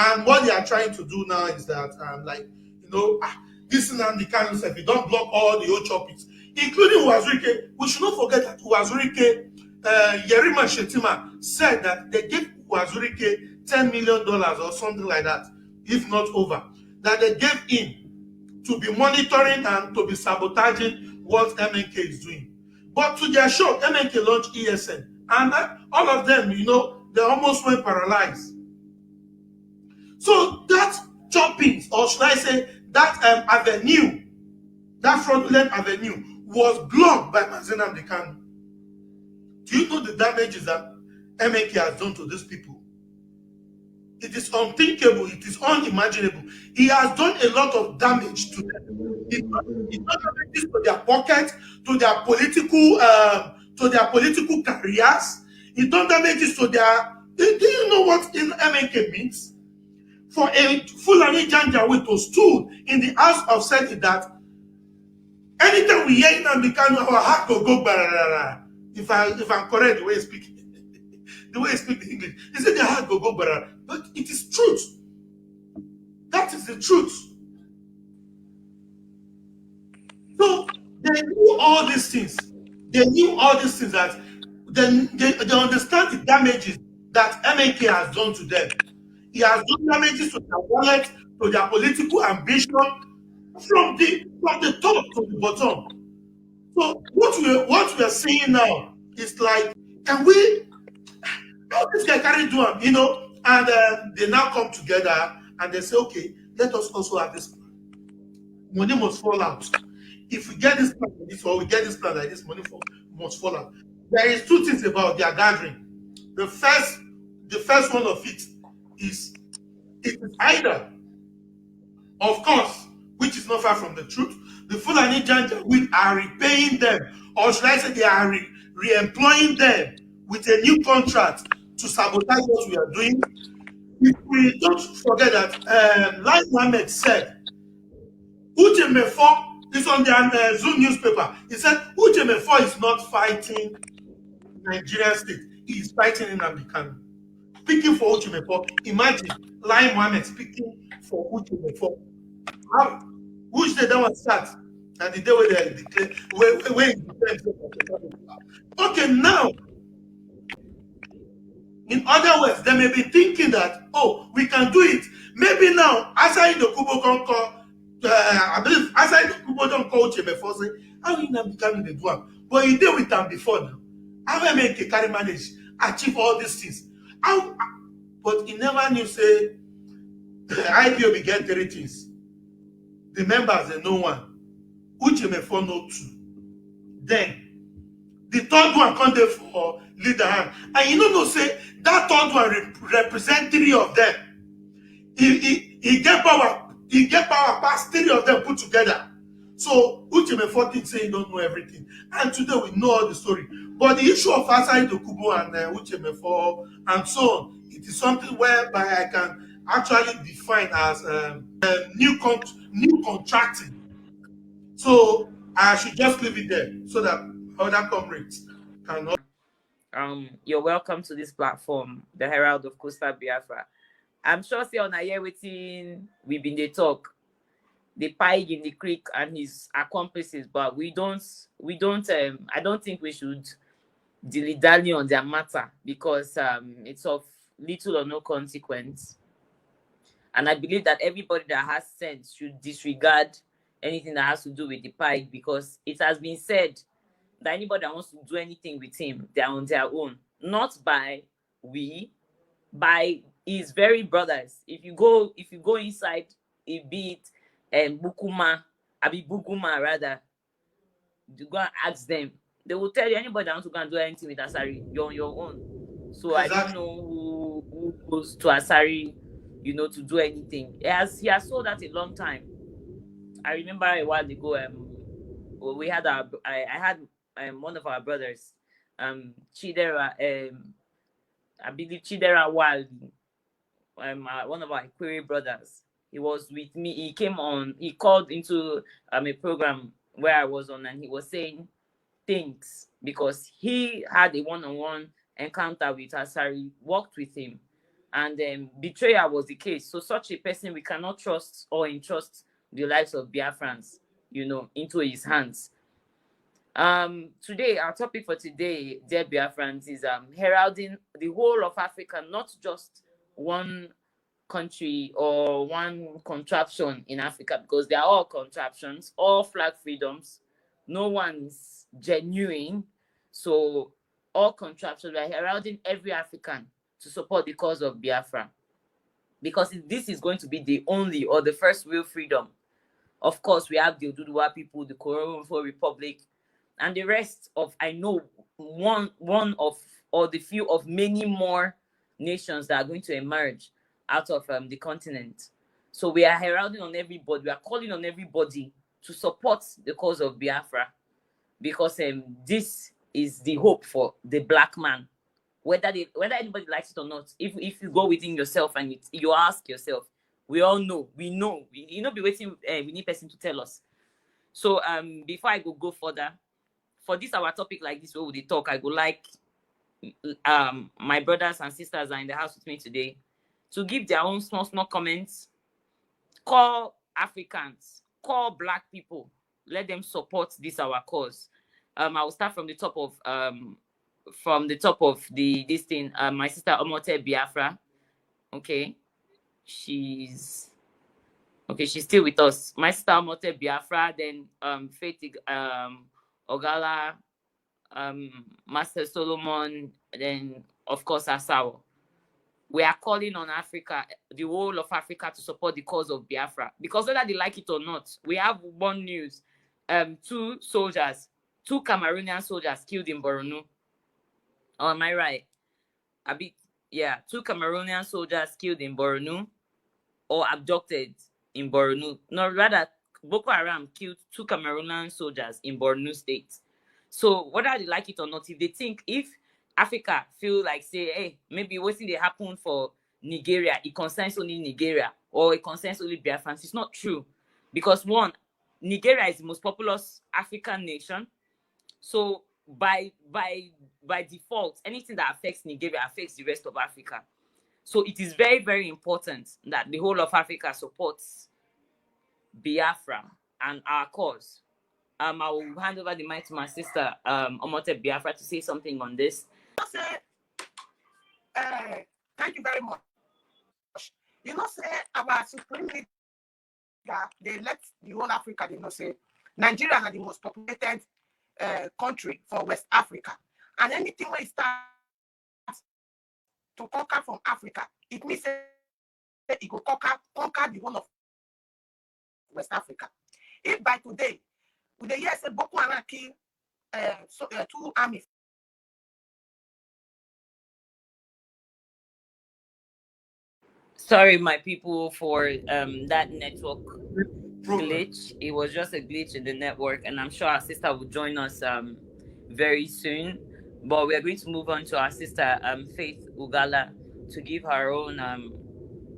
And what they are trying to do now is that, this Nnamdi Kanu said, if you don't block all the old topics, including Wazirike, we should not forget that Wazirike, Yerima Shetima said that they gave Wazirike $10 million or something like that, if not over, that they gave him to be monitoring and to be sabotaging what MNK is doing. But to their shock, MNK launched ESN, and all of them, they almost went paralyzed. So that chopping, or should I say, that avenue, that fraudulent avenue, was blocked by Mazi Nnamdi Kanu. Do you know the damages that MNK has done to these people? It is unthinkable. It is unimaginable. He has done a lot of damage to them. It's not damages to their pocket, to their political careers. It's done damages to their. Do you know what MNK means? For a Fulani Janjaweed to stood in the House of Senate that anytime we hear Nnamdi Kanu, our heart will go barara. If I'm correct, the way he speak the English, he said the heart will go barara. But it is truth. That is the truth. So they knew all these things. They knew all these things that they understand the damages that MNK has done to them. He has done damages to their wallet, to their political ambition, from the top to the bottom. So what we are seeing now is like, how this guy carry do him, and they now come together and they say, okay, let us also have this plan. Money must fall out. If we get this plan like this, or we get this plan like this, money must fall out. There is two things about their gathering. The first one of it is either, of course, which is not far from the truth, the Fulani Janjaweed are repaying them, or should I say they are re-employing them with a new contract to sabotage what we are doing. If we don't forget that, like Mohammed said, Uche Mefo is on the Zoom newspaper. He said Uche Mefo is not fighting Nigerian state. He is fighting Nnamdi Kanu. Speaking for Uche Mefo, imagine Lai Mohammed speaking for Uche Mefo. Which day that one starts? And the day where they declare, where it depends. Okay, now, in other words, they may be thinking that, we can do it. Maybe now, Asai Dokubo can call, I believe Asai Dokubo don't call Uche Mefo, say, how you not becoming the one? But he did with them before now. How make carry manage, achieve all these things? But he never knew, say, IPOB get 3 things. The members, they know one. Uche Mefo know 2. Then, the third one come there for leader hand. And you know, say, that third one represent 3 of them. He get power. He get power past 3 of them put together. So, Uche Mefo thinks say he don't know everything. And today we know all the story. But the issue of Asai Dokubo and Uche Mefo and so on, it is something whereby I can actually define as new contracting. So I should just leave it there so that other comrades can. You're welcome to this platform, the Herald of Coastal Biafra. I'm sure say on a year waiting, we've been the talk, the pig in the creek and his accomplices, but we don't. I don't think we should dilly-dally on their matter because it's of little or no consequence. And I believe that everybody that has sense should disregard anything that has to do with the pike because it has been said that anybody that wants to do anything with him, they're on their own. Not by by his very brothers. If you go inside a bit Bukuma, Buguma rather, you go and ask them. They will tell you anybody that wants to go and do anything with Asari, you're on your own. So exactly. I don't know who goes to Asari, to do anything. He has sold that a long time. I remember a while ago, I had one of our brothers, Chidera, I believe Chidera Wal, one of our query brothers. He was with me. He called into a program where I was on, and he was saying things because he had a one-on-one encounter with Asari, worked with him. and betrayal was the case. So such a person, we cannot trust or entrust the lives of Biafrans, you know, into his hands. Today, our topic for today, dear Biafrans, is heralding the whole of Africa, not just one country or one contraption in Africa, because they are all contraptions, all flag freedoms. No one is genuine. So all contraptions, we are heralding every African to support the cause of Biafra, because this is going to be the only or the first real freedom. Of course, we have the Oduduwa people, the Korean Republic, and the rest of, I know, one of, or the few of many more nations that are going to emerge out of the continent. So we are heralding on everybody, we are calling on everybody to support the cause of Biafra, because this is the hope for the black man. Whether anybody likes it or not, if you go within yourself and you ask yourself, we all know, we you know, be waiting, we need person to tell us. So before I go further, for this our topic like this, where we talk, I go like my brothers and sisters are in the house with me today to give their own small comments. Call Africans, call black people, let them support this our cause. I will start from the top of this thing. My sister Omote Biafra. Okay, she's still with us. My sister Omote Biafra, then Faith Ogala, Master Solomon, then of course Asawo. We are calling on Africa, the whole of Africa, to support the cause of Biafra, because whether they like it or not, we have one news: 2 Cameroonian soldiers killed in Borno. Oh, am I right? 2 Cameroonian soldiers killed in Borno, or abducted in Borno. No, rather, Boko Haram killed 2 Cameroonian soldiers in Borno State. So whether they like it or not, if Africa feel like, say, hey, maybe what's they happen for Nigeria, it concerns only Nigeria, or it concerns only Biafrans, it's not true. Because one, Nigeria is the most populous African nation. So by default, anything that affects Nigeria affects the rest of Africa. So it is very, very important that the whole of Africa supports Biafra and our cause. I will hand over the mic to my sister, Omote Biafra, to say something on this. Thank you very much. You know, say our supreme leader, they let the whole Africa, they know, say Nigeria is the most populated country for West Africa. And anything where it starts to conquer from Africa, it means that it will conquer the whole of West Africa. If by today, with the years Boko Haram kill 2 armies. Sorry, my people, for that network glitch. It was just a glitch in the network, and I'm sure our sister will join us very soon. But we are going to move on to our sister Faith Ugala to give her own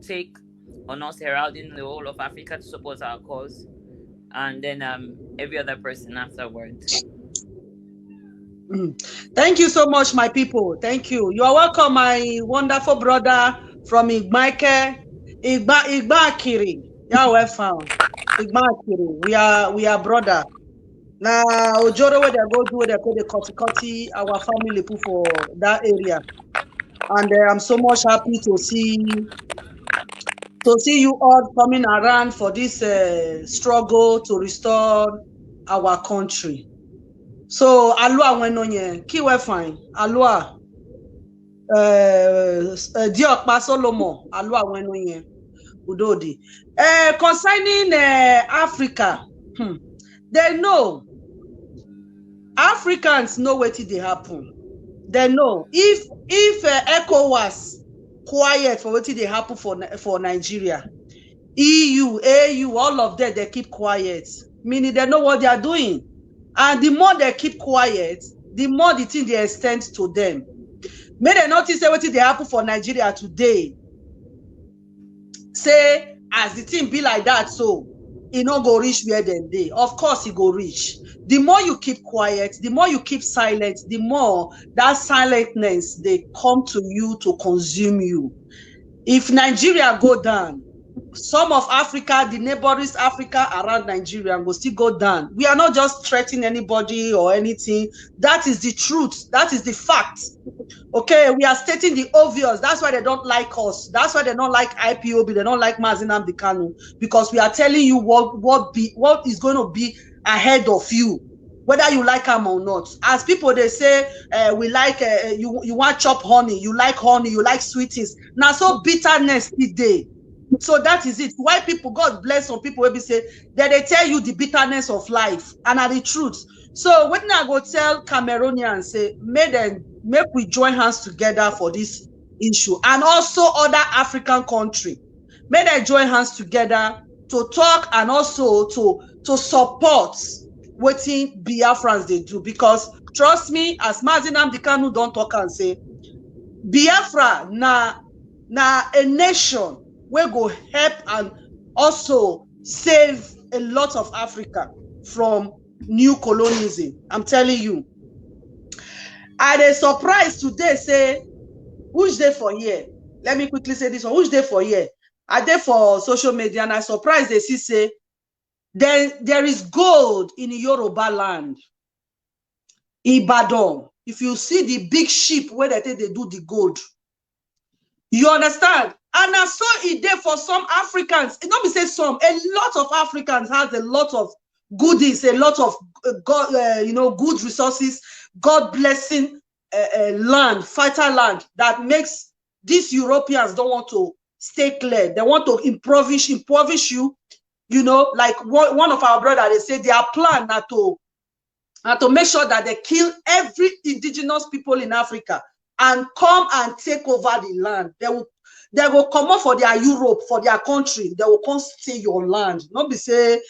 take on us heralding the whole of Africa to support our cause, and then every other person afterwards. Thank you so much, my people. Thank you. You are welcome, my wonderful brother from Igbaike, Igbakiri. Yeah, well found. Igbakiri. We are brother. Now, Ojoro, where they go do, they call the Kotikoti, our family people for that area. And I'm so much happy to see you all coming around for this struggle to restore our country. So, Alua wenonye, kiwe fine. Alua, Diokpa Solomon, Alua wenonye, Udodi. Concerning Africa, they know. Africans know what they happen. They know if ECOWAS quiet for what they happen for Nigeria, EU, AU, all of them, they keep quiet, meaning they know what they are doing. And the more they keep quiet, the more the thing they extend to them. May they notice what they happen for Nigeria today. Say, as the thing be like that, so it no go reach where they. Of course, it go reach. The more you keep quiet, the more you keep silent, the more that silentness they come to you to consume you. If Nigeria go down, some of Africa, the neighboring Africa around Nigeria will still go down. We are not just threatening anybody or anything. That is the truth. That is the fact. Okay, we are stating the obvious. That's why they don't like us. That's why they don't like IPOB. They don't like Mazi Nnamdi Kanu, because we are telling you what is going to be ahead of you, whether you like them or not. As people, they say, we like, you want chop honey, you like sweeties. Now, so bitterness today. So that is it. Why people, God bless some people will be say that they tell you the bitterness of life and are the truth. So when I go tell Cameroonians, say, make we join hands together for this issue, and also other African country, may they join hands together to talk and also to support what Biafrans they do. Because trust me, as Mazi Nnamdi Kanu don't talk and say, Biafra na a nation will go help and also save a lot of Africa from new colonialism. I'm telling you. And a surprise today say, who's there for here? Let me quickly say this one. Who's there for here? Are they for social media? And I surprised they see say, then there is gold in Yoruba land. Ibadan. If you see the big ship where they do the gold, you understand? And I saw it there for some Africans. It don't be say some. A lot of Africans has a lot of goodies, a lot of good resources, God blessing land, fertile land that makes these Europeans don't want to stay clear. They want to impoverish you. You know, like one of our brothers, they say their plan are to make sure that they kill every indigenous people in Africa and come and take over the land. They will come up for their Europe, for their country. They will come stay your land. Not be say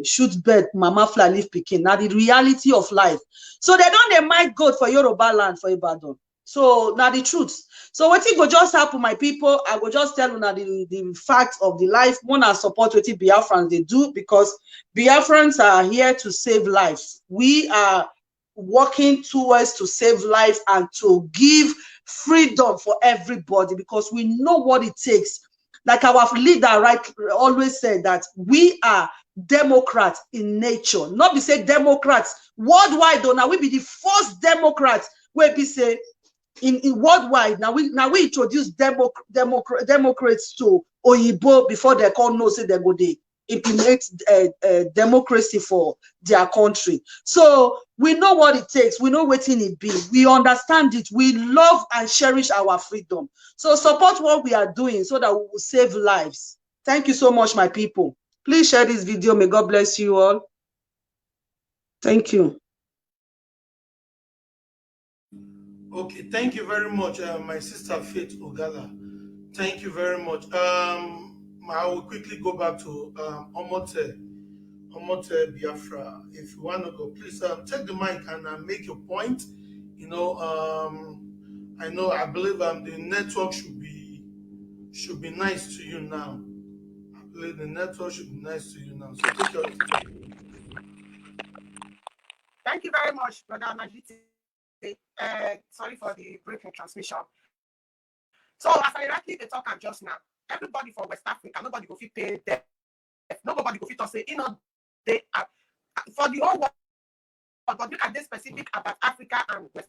shoot bird, mama fly, leave Peking. Now the reality of life. So they don't mind God for Yoruba land for Ibadan. So now the truth. So what it go just happen, my people, I go just tell you now the facts of the life. One are support what Biafrans they do, because Biafrans are here to save lives. We are working towards to save life and to give freedom for everybody, because we know what it takes. Like our leader always said that we are Democrats in nature. Not be say Democrats worldwide though. Now we be the first Democrats where we say in worldwide. Now we introduce Democrats to Oyibo before they call no say they go they implement democracy for their country. So we know what it takes. We know what it be. We understand it. We love and cherish our freedom. So support what we are doing so that we will save lives. Thank you so much, my people. Please share this video. May God bless you all. Thank you. Okay, thank you very much, my sister Faith Ogala. Thank you very much. I will quickly go back to Omote Biafra. If you want to go, please take the mic and make your point. You know, I believe the network should be nice to you now. I believe the network should be nice to you now. So take your time. Thank you very much, Brother Najiti. Sorry for the breaking transmission. So as I rightly they talk and just now, everybody from West Africa, nobody go fit pay debt. Nobody go fit to say, they are for the whole world, but look at this specific about Africa and West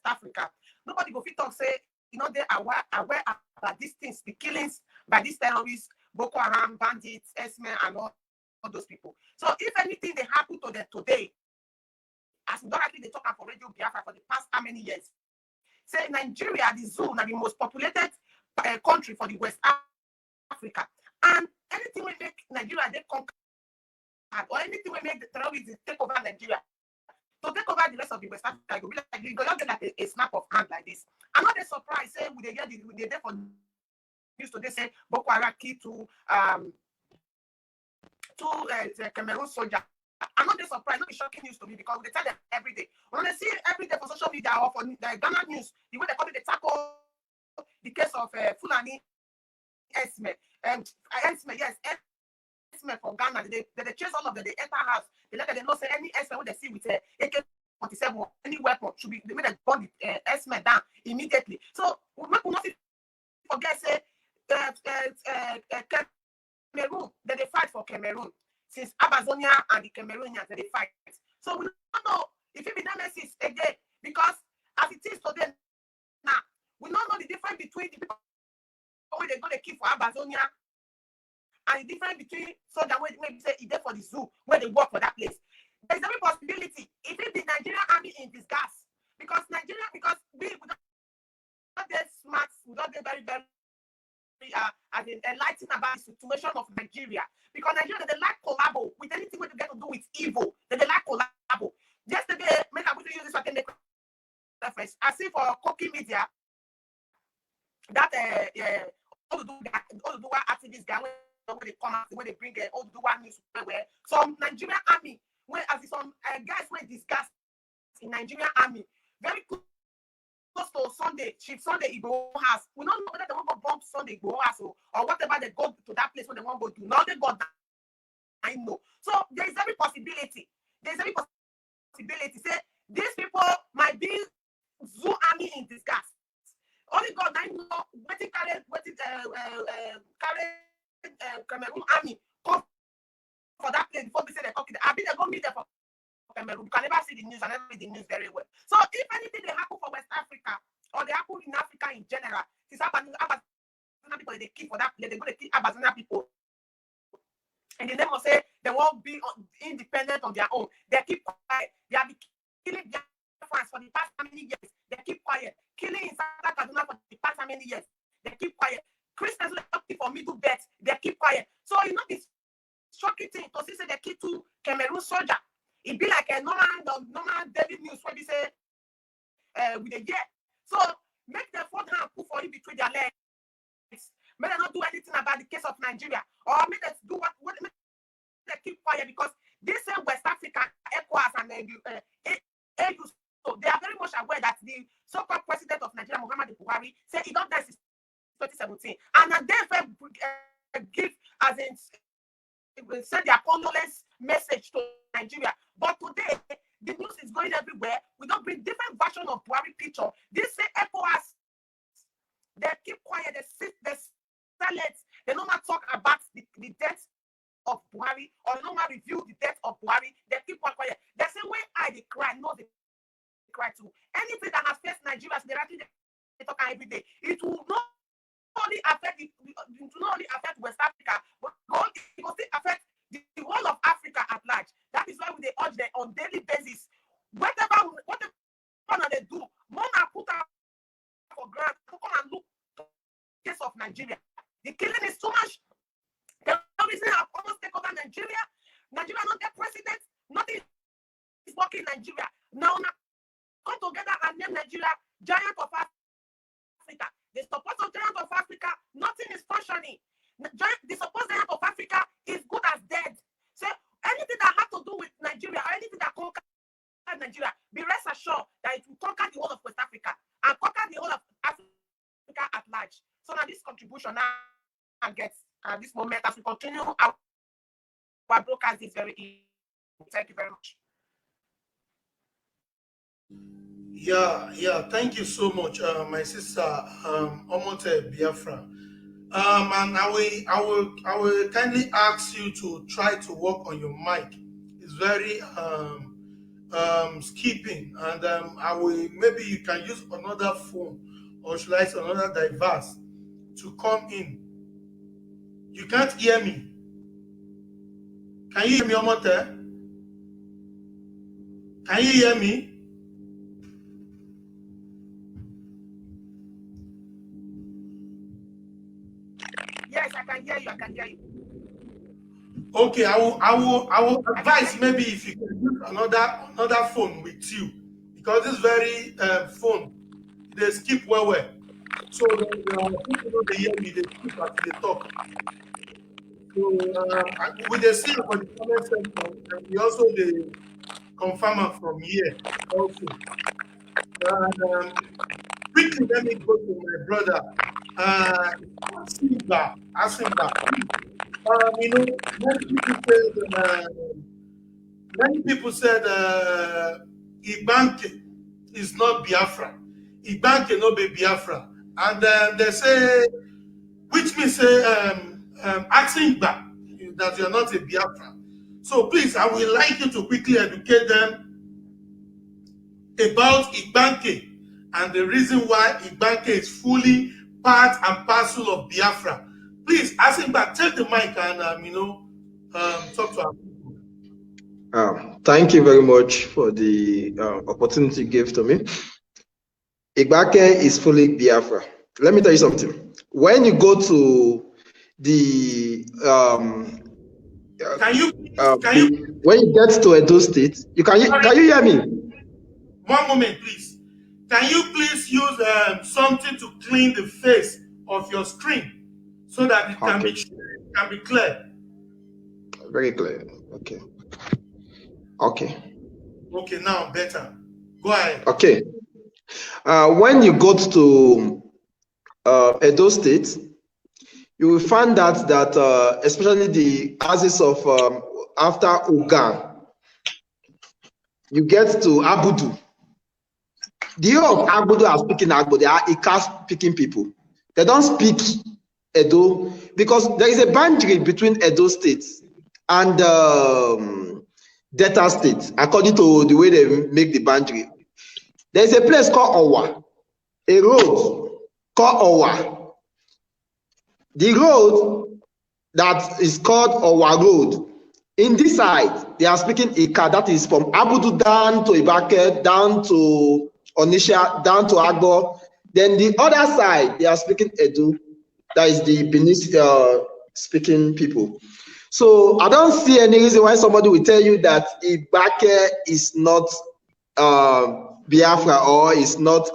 Africa. Nobody go fit to say, they are aware about these things, the killings by these terrorists, Boko Haram, bandits, Esme, and all those people. So if anything they happen to them today, as directly they talk about Radio Biafra for the past how many years, say Nigeria, the zone, are the most populated country for the West Africa, and anything we make Nigeria they conquer, or anything we make the terrorists take over Nigeria, to take over the rest of the West Africa, you go just get like a snap of hand like this. I'm not surprised. Say we hear the day for news today say Boko Haram killed two Cameroon soldiers. I'm not surprised. Not shocking news to me, because they tell them every day. When they see every day for social media or for the Ghana news, the way they come, they tackle the case of Fulani Esme. Esme, yes, Esme from Ghana. They chase all of them. They enter house. They let them know say any Esme when they see with AK-47, any weapon should be. They make them burn the Esme down immediately. So we not see forget say Cameroon, that they fight for Cameroon. Since Amazonia and the Cameroonians, they fight. So we don't know if it be nemesis again, because as it is today now, we don't know the difference between the people where they're going to keep for Amazonia and the difference between soldiers where maybe say it's there for the zoo, where they work for that place. There's every possibility if it the Nigerian army in disguise. Because Nigeria, because we don't get smart, we don't get very, very as in enlightened about the situation of Nigeria. Because Nigeria, they like collabo with anything what they get to do with evil. They like collabo. Yesterday, make I use this again. Reference. I see for Cookie Media that all the activists guy when they come out, when they bring all the one news where some Nigerian army, when as some guys were discussed in Nigerian army, very close to Sunday, Chief Sunday Igbo house. We don't know whether they want to bomb Sunday Igbo house or whatever they go to that place when they want to go do. Now they got that. I know. So there is every possibility. There's every possibility. Say these people might be zoo army in disguise. Only God I know what it carry Cameroon army come for that place before we say they're talking. I mean they go meet them for Cameroon. You can never see the news and never read the news very well. So if anything they happen for West Africa or they happen in Africa in general, since Abazana people they keep for that place, they're going to keep Abazana people. And the name will say they won't be independent on their own. They keep quiet. They have been killing Biafrans for the past how many years. They keep quiet. Killing in South Kaduna for the past how many years. They keep quiet. Christians looking for middle bets. They keep quiet. So you know this shocking thing to see say they keep two Cameroon soldier. It be like a normal David news where they say with a year. So make the front hand put for you between their legs. May they not do anything about the case of Nigeria, or may they do what they keep quiet because they say West Africa, ECOWAS, and AU, so they are very much aware that the so-called president of Nigeria, Muhammadu Buhari, said he don't die since 2017, and they give as in send their condolence message to Nigeria. But today the news is going everywhere. We don't bring different version of Buhari picture. This say ECOWAS, they keep quiet, they sit, they silent, they no matter talk about the death of Buhari or no matter review the death of Buhari. They keep quiet. They say when they cry, no, they cry too. Anything that has faced Nigeria, they talk every day. It will not only affect West Africa, but it will still affect the whole of Africa at large. That is why they urge them on daily basis. Whatever they do, more put out for grant to come and look at the case of Nigeria. The killing is too much. The reason have almost taken over Nigeria. Nigeria not get president. Nothing is working in Nigeria. Now come together and name Nigeria giant of Africa. The support of giant of Africa, nothing is functioning. The support giant of Africa is good as dead. So anything that has to do with Nigeria or anything that conquers Nigeria, be rest assured that it will conquer the whole of West Africa and conquer the whole of Africa at large. So now this contribution now gets at this moment as we continue our broadcast is very easy. Thank you very much. Yeah. Thank you so much, my sister, Omote Biafra. And I will kindly ask you to try to work on your mic. It's very skipping, and maybe you can use another phone, or should I say another device to come in. You can't hear me. Can you hear me, Omote? Can you hear me? Yes, I can hear you. Okay, I will advise maybe if you can use another phone with you, because this very phone they skip well. So people know they hear me, they skip as they talk. So we they see for the comment section, and we also the confirmer from here also. And quickly let me go to my brother. Asimba. Many people said Ibanke is not Biafra. Ibanke no be Biafra. And they say which means asking back that you're not a Biafra. So please, I would like you to quickly educate them about Igbanke and the reason why Igbanke is fully part and parcel of Biafra. Please, asking back, take the mic and talk to our people. Thank you very much for the opportunity you gave to me. Igbanke is fully Biafra. Let me tell you something. When you go to the when you get to Edo State, can you hear me? One moment, please. Can you please use something to clean the face of your screen so that it can be clear? Very clear. Okay. Okay, now better. Go ahead. Okay. When you go to Edo State, you will find that especially the axis of after Ugan, you get to Abudu. The whole of Abudu are speaking Agbo. They are Ika speaking people. They don't speak Edo because there is a boundary between Edo State and Delta State, according to the way they make the boundary. There is a place called Owa, a road called Owa. The road that is called Owa Road, in this side, they are speaking Ika, that is from Abudu down to Ibake, down to Onisha, down to Agbo. Then the other side, they are speaking Edo, that is the Benin speaking people. So I don't see any reason why somebody will tell you that Ibake is not Biafra or is not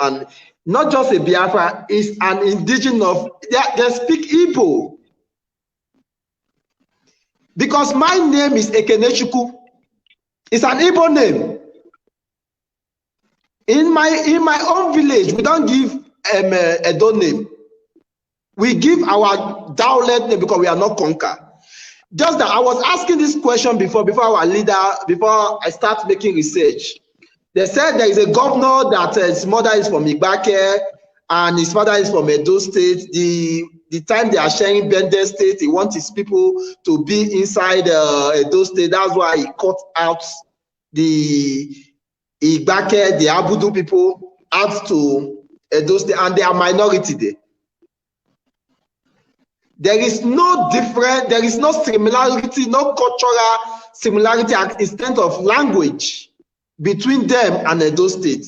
just a Biafra, is an indigenous of, they speak Igbo. Because my name is Ekenechukwu. It's an Igbo name. In my own village, we don't give a Edo name. We give our Daulet name because we are not conquer. Just that I was asking this question before I start making research. They said there is a governor that his mother is from Igbake and his father is from Edo State. The time they are sharing Bende State, he wants his people to be inside Edo State. That's why he cut out the Igbake, the Abudu people, out to Edo State, and they are minority there. There is no difference, there is no similarity, no cultural similarity instead of language between them and Edo State.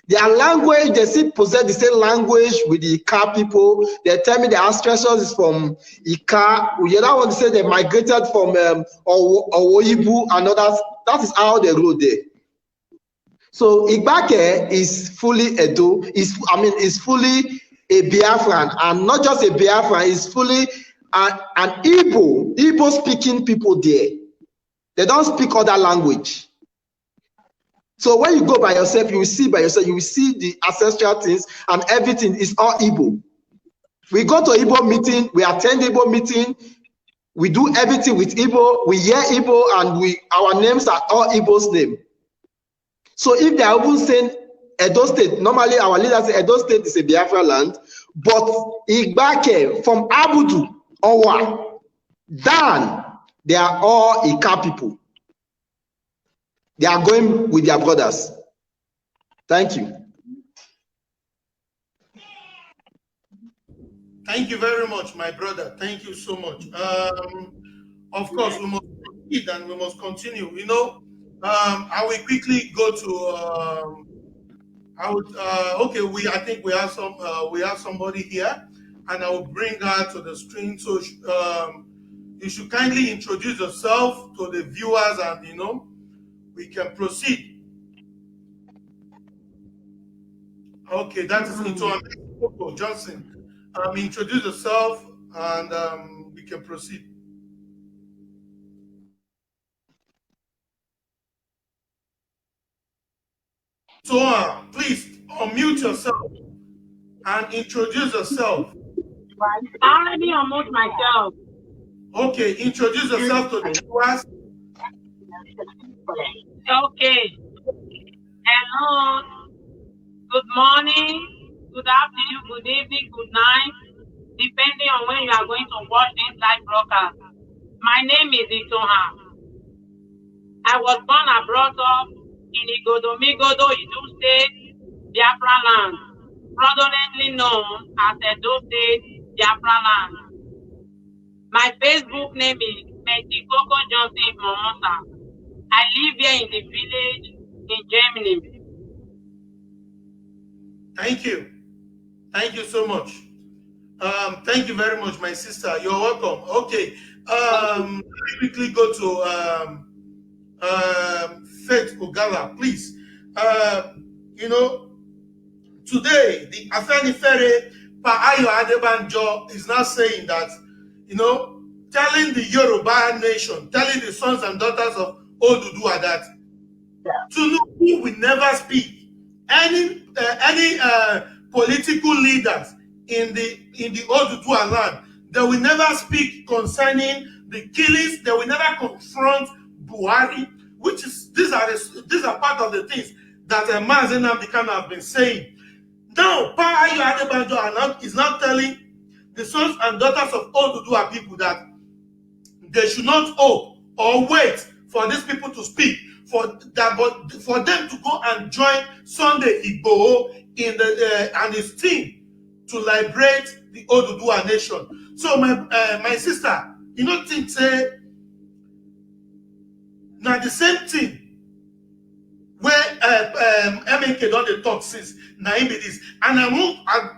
Their language, they still possess the same language with the Ika people. They tell me their ancestors is from Ika. The other one say they migrated from Owoibu and others. That is how they grew there. So Igbake is fully Edo, is fully a Biafran, and not just a Biafran, is fully an Igbo speaking people there. They don't speak other language. So when you go by yourself, you will see the ancestral things, and everything is all Igbo. We go to Igbo meeting, we attend Igbo meeting, we do everything with Igbo, we hear Igbo, and our names are all Igbo's name. So if they are even saying Edo State, normally our leaders say Edo State is a Biafra land, but Igbake from Abudu, Owa, Dan, they are all Ika people. They are going with their brothers. Thank you. Thank you very much, my brother. Thank you so much. Of course, we must proceed and we must continue. You know, I will quickly go to. Okay. I think we have somebody here, and I will bring her to the screen. So you should kindly introduce yourself to the viewers, and we can proceed. Okay, that is into Johnson. Introduce yourself, and we can proceed. So, please unmute yourself and introduce yourself. I already unmute myself. Okay, introduce yourself to the viewers. Okay. Hello. Good morning. Good afternoon. Good evening. Good night. depending on when you are going to watch this live broadcast. My name is Itoha. I was born and brought up in Igodomigodo, Idu State, Biafra land, predominantly known as Edo State, Biafra land. My Facebook name is Metikoko Johnson Momosa. I live here in the village in Germany. Thank you. Thank you so much. Thank you very much, my sister. You're welcome. Okay. Let me quickly go to Faith Ogala, please. You know, today the Afenifere Pa Ayo Adebanjo is now saying that, you know, telling the Yoruba nation, telling the sons and daughters of Oduduwa that Tinubu will never speak. Any political leaders in the Oduduwa land, they will never speak concerning the killings. They will never confront Buhari, which is these are part of the things that Mazi Nnamdi Kanu have been saying. Now, Pa Ayo Adebanjo is now telling the sons and daughters of Oduduwa people that they should not hope or wait for these people to speak, but for them to go and join Sunday Igboho in the and his team to liberate the Oduduwa nation. So my sister, you know, think say now the same thing where MK don dey talk since na him be this, and I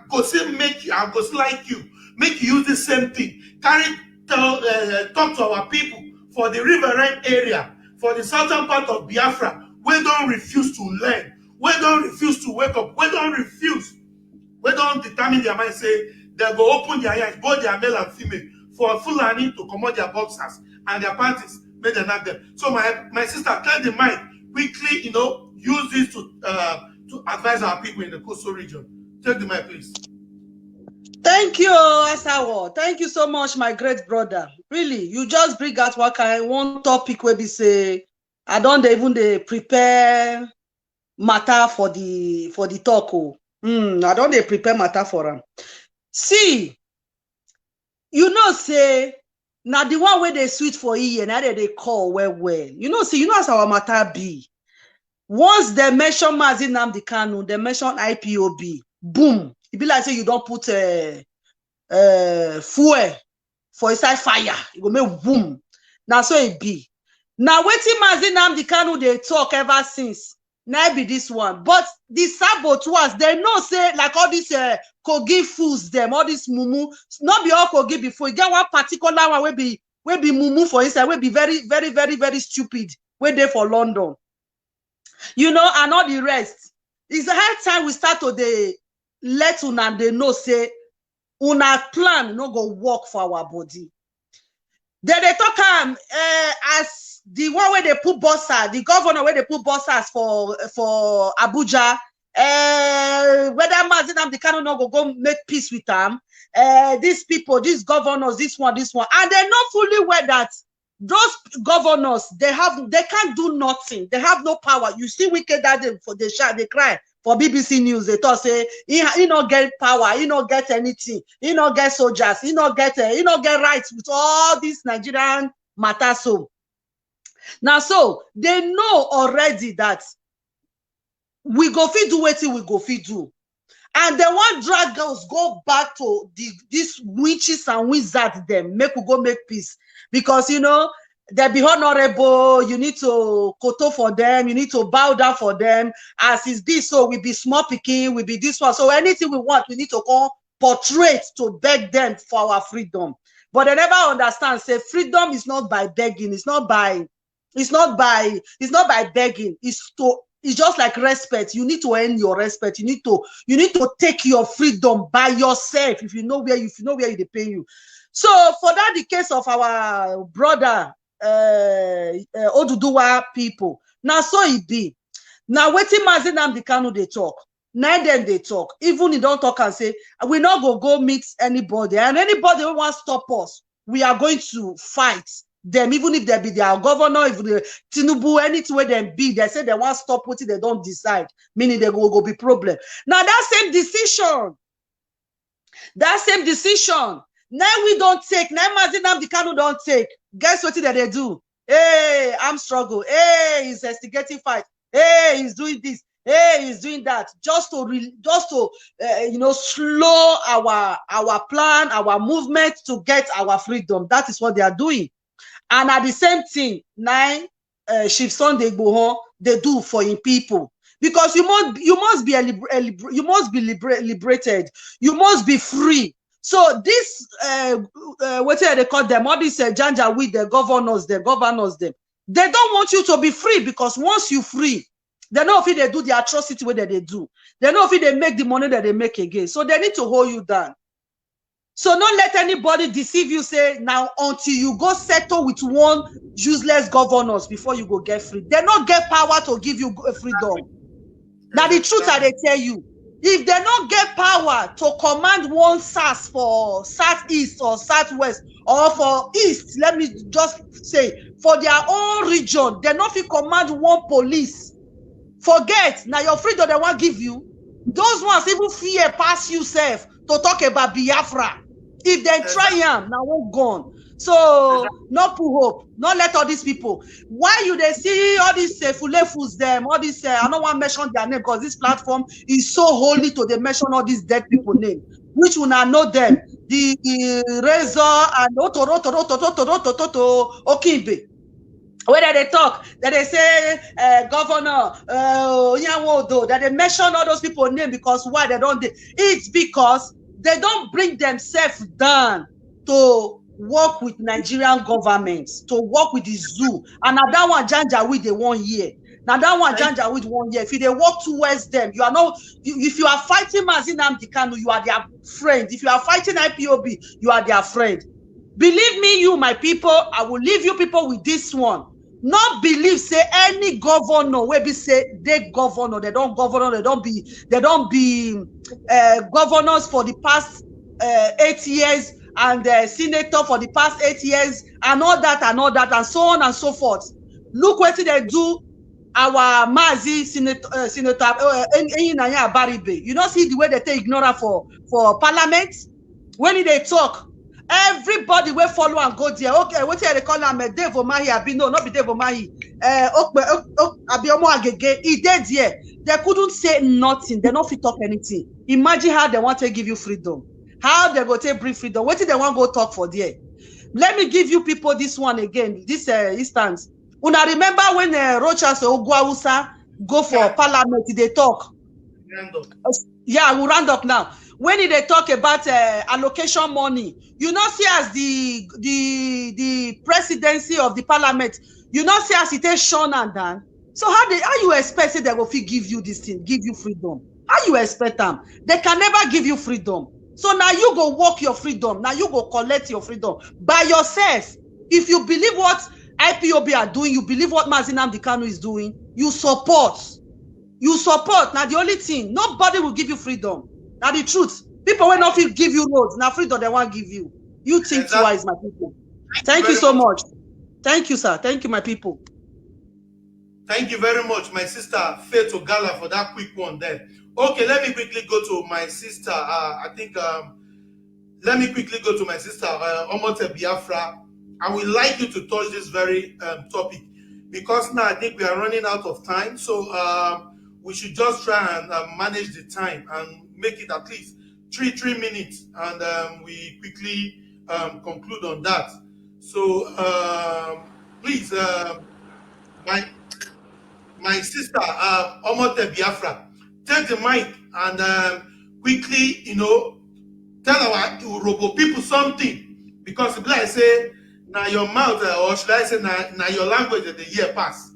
go say I go say like you, make you use the same thing, talk to our people for the riverine area, for the southern part of Biafra, we don't refuse to learn, we don't refuse to wake up, we don't determine their mind, say they go open their eyes, both their male and female, for Fulani to commot their boxers and their panties, make them knock them. So my sister, clear the mind quickly, you know, use this to advise our people in the coastal region. Take the mic, please. Thank you, Asawo. Thank you so much, my great brother. Really, you just bring out one topic where we say I don't even prepare matter for the talk. I don't prepare matter for them. See, you know, say now the one where they switch for and now they call well. You know, see, you know as our matter be. Once they mention Mazi Nnamdi Kanu, they mention IPOB. Boom. It be like say you don't put fuel for inside fire. You go make boom. Now so it be. Now waiting Mazi Nnamdi Kanu they talk ever since. Now be this one. But the saboteurs, they know say like all these Kogi fools them, all this mumu. Not be all Kogi before. You get one particular one will be mumu for inside, will be very, very, very, very stupid. Where they for London. You know, and all the rest. It's the high time we start to let una they know say una plan no go work for our body. Then they talk as the one where they put bosses, the governor where they put bosses for Abuja, whether Mazi Nnamdi Kanu no go make peace with them, these people, these governors, this one, and they not fully aware that those governors they can't do nothing, they have no power. You see wicked that they shout, they cry. For BBC News, they thought say he not get power, he not get anything, he not get soldiers, he not get rights with all these Nigerian matters. So now, so they know already that we go fit do what we go fit do, and they want drag girls go back to these witches and wizards. Them make we go make peace because you know. They be honorable, you need to koto for them, you need to bow down for them. As is this, so we be small picking, we be this one. So anything we want, we need to come portray to beg them for our freedom. But they never understand, say freedom is not by begging, it's not by begging, it's just like respect. You need to earn your respect, you need to take your freedom by yourself if you know where they pay you. So for that, the case of our brother Oduduwa people. Now so it be. Now waiting Mazi Nnamdi Kanu they talk. Now then they talk. Even he don't talk and say we not go meet anybody. And anybody who wants to stop us, we are going to fight them. Even if they be their governor, if the Tinubu, anything where they be, they say they want to stop what they don't decide. Meaning they go be problem. Now that same decision That same decision. Now we don't take. Now Mazi Nnamdi Kanu don't take. Guess what they do? Hey, I'm struggle. Hey, he's instigating fight. Hey, he's doing this. Hey, he's doing that. Just to slow our plan, our movement to get our freedom. That is what they are doing. And at the same thing, now Chief Sunday Igboho, they do for in people. Because you must be liberated. You must be free. So this what they call them, all these Janja with the governors, them, they don't want you to be free, because once you free, they know if they do the atrocity way that they do. They know if they make the money that they make again. So they need to hold you down. So don't let anybody deceive you, say, now until you go settle with one useless governors before you go get free. They don't get power to give you freedom. Now the truth I they tell you, if they don't get power to command one SAS for Southeast or Southwest or for East, let me just say, for their own region, they not fit command one police. Forget, now your freedom they want give you. Those ones even fear pass yourself to talk about Biafra. If they try them, now we're gone. So, no put hope. Not let all these people. Why you they see all these fulefus them, all these, I don't want to mention their name because this platform is so holy to they mention all these dead people name. Which will not know them. The Razor and Okimbe. Whether they talk, that they say governor, that they mention all those people name because why they don't? It's because they don't bring themselves down to work with Nigerian government, to work with the zoo. And now that one Janjaweed they 1 year. Now that one Janjaweed 1 year. If they work towards them, you are not. If you are fighting Mazi Nnamdi Kanu, you are their friend. If you are fighting IPOB, you are their friend. Believe me, you my people, I will leave you people with this one. Not believe say any governor will be say they governor, they don't governor, they don't be governors for the past 8 years and senator for the past 8 years and all that and so on and so forth. Look what they do. Our Mazi senator Baribe. You don't see the way they take ignorant for parliament when they talk. Everybody will follow and go there. Okay, what they call him? Dave Omahi. No, not be Dave Omahi. Abiomo Agege. He did there. They couldn't say nothing. They not fit talk anything. Imagine how they want to give you freedom. How they go take bring freedom. What did they want to go talk for there? Let me give you people this one again. This instance. Una remember when Rochas Ogwausa go for parliament? They talk. Yeah, we'll round up now. When they talk about allocation money, you not see as the presidency of the parliament, you not see as it is shown and done. So how you expect they will give you this thing, give you freedom? How you expect them? They can never give you freedom. So now you go walk your freedom. Now you go collect your freedom by yourself. If you believe what IPOB are doing, you believe what Mazi Nnamdi Kanu is doing, you support. You support. Now the only thing, nobody will give you freedom. Now the truth, people will not give you roads. Now freedom they won't give you. You think twice, my people. Thank you so much. Thank you, sir. Thank you, my people. Thank you very much, my sister Faith Ogala, for that quick one there. Okay, let me quickly go to my sister. Let me quickly go to my sister Omote Biafra. I would like you to touch this very topic because now I think we are running out of time. So we should just try and manage the time and make it at least three minutes, and we quickly conclude on that. So please, my sister Omote Biafra, take the mic and quickly, tell our Robo people something, because if I say now your mouth, or should I say now your language that the year pass.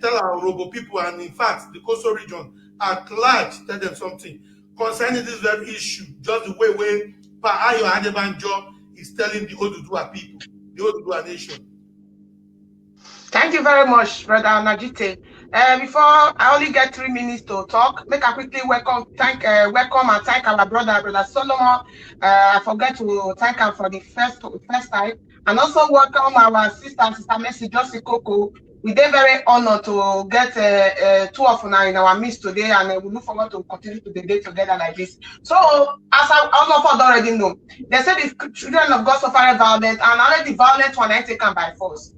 Tell our Robo people, and in fact the coastal region at large, tell them something concerning this very issue, just the way Pa Ayo Adebanjo is telling the Oduduwa people, the Oduduwa nation. Thank you very much, Brother Najite. Before I only get 3 minutes to talk, make a quickly welcome and thank our brother Solomon. I forgot to thank him for the first time, and also welcome our sister Mercy Josie Coco. We are very honored to get two of you in our midst today, and we look forward to continue to debate together like this. So, as all of us already know, they said the children of God suffer violence, and already violent one are taken by force.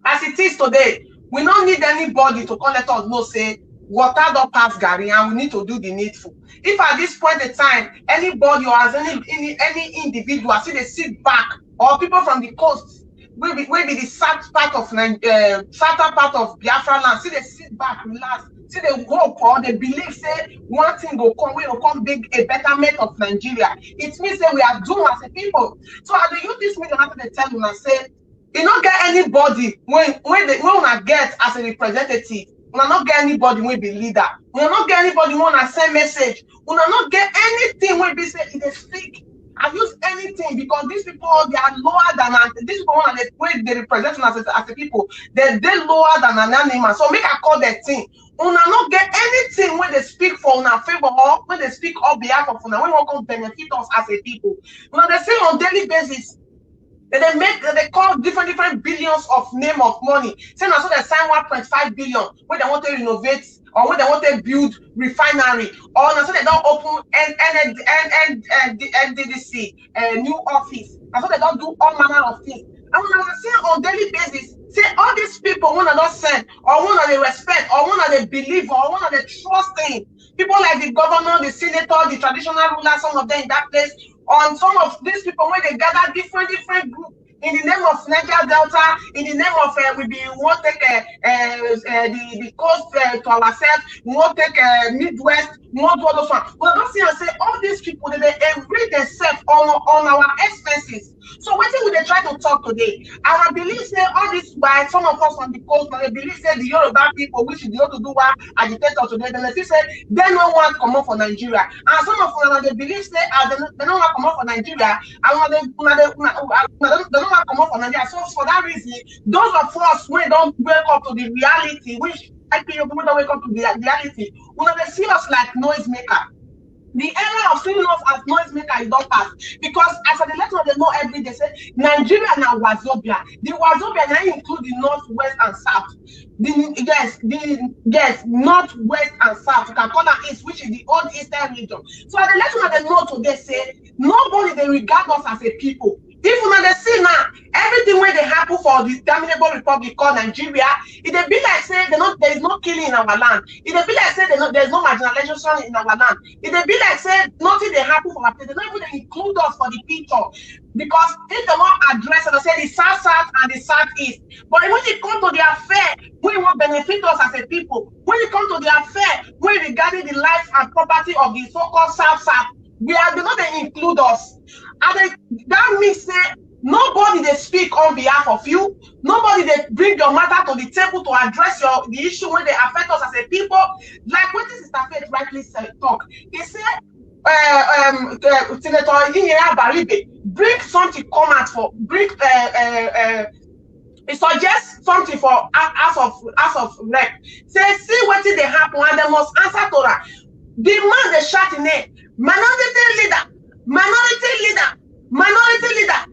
As it is today, we don't need anybody to come let us know, say, water don't pass Gary, and we need to do the needful. If at this point in time, anybody or as any individual see they sit back, or people from the coast, will be the southern part of Biafra land, see they sit back, relax, see they hope or they believe, say, one thing will come big a betterment of Nigeria. It means that we are doomed as a people. So I do use this media to tell you and say, you don't get anybody when I get as a representative. We not get anybody when be leader. We not get anybody when I send message. We not get anything when be say they speak. I use anything because these people they are lower than these people when they represent us as a people. They're lower than an animal. So make I call that thing. We not get anything when they speak for our favor or when they speak on behalf of us. When we want to benefit us as a people. They say on daily basis. They call different billions of name of money. Say now so they sign 1.5 billion when they want to renovate or when they want to build refinery, or now so they don't open NDDC new office. And so they don't do all manner of things. And when I say on daily basis, say all these people one not send, or one they respect, or one they believe, or one they trust in. People like the governor, the senator, the traditional rulers, some of them in that place. On some of these people when they gather different groups in the name of Niger Delta, in the name of we won't take the coast to ourselves, we won't take Midwest, we won't do all those ones. But don't see and say all these people they enrich themselves on our expenses. So what thing they try to talk today? And I believe say all this by some of us on the coast, but they believe say the Yoruba people, which is the to do what agitator today, they say they don't want to come up for Nigeria. And some of them they believe say they don't want to come up for Nigeria, and they don't want to come up for Nigeria. So for that reason, those of us when don't wake up to the reality, which IPOB don't wake up to the reality, they see us like noisemaker. The era of seeing us as noisemaker is not past, because as a letter they know every day say Nigeria now Wazobia. The Wazobia now include the north, west, and south. The north, west, and south. You can call that east, which is the old eastern region. So at the letter they know today say nobody they regard us as a people. If when they see now everything where they happen for the damnable republic called Nigeria, it they be like say there is no killing in our land. It they be like say there is no marginalization in our land. It they be like say nothing they happen for our place. They don't even include us for the picture. Because if they want address and say the south and the southeast, but when it comes to the affair, we want benefit us as a people. When it comes to the affair, we regarding the life and property of the so-called south, they not include us. And that means that nobody they speak on behalf of you, nobody they bring your matter to the table to address the issue when they affect us as a people. Like what this is Faith rightly talk. He said Senator Baribe, bring something come out for it suggests something for House of Rep. Say see what they happen and they must answer to that. The man they shot in it, minority leader.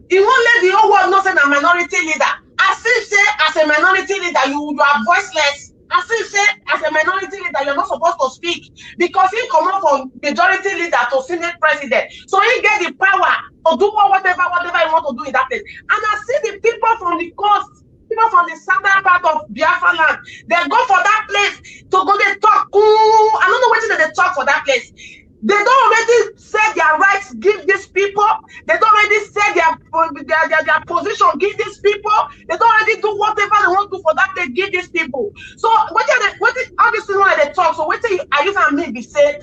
He won't let the whole world know say a minority leader. As if say as a minority leader you are voiceless. As if say as a minority leader you're not supposed to speak because he come out from majority leader to Senate president. So he get the power to do whatever he want to do in that place. And I see the people from the coast, people from the southern part of Biafra land, they go for that place to go they talk. I don't know what they talk for that place. They don't already say their rights give these people. They don't already say their position give these people. They don't already do whatever they want to for that they give these people. So what is all this thing when they talk? So what I use and me be say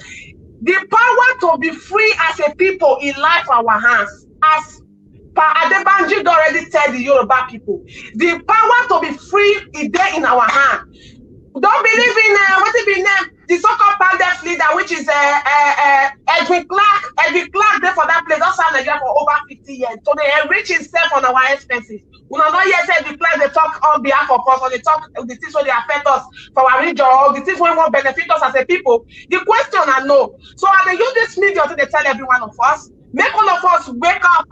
the power to be free as a people in life our hands. As Pa Adebanji already tell the Yoruba people, the power to be free is there in our hand. Don't believe in what it be named the so-called pandemic leader, which is Edwin Clark. Edwin Clark there for that place. That's how Nigeria for over 50 years. So they enrich himself on our expenses. We don't know yet say the plan they talk on behalf of us, or they talk the things where they affect us for our region, or the things where won't benefit us as a people. The question I know. So they use this media to they tell every one of us, make all of us wake up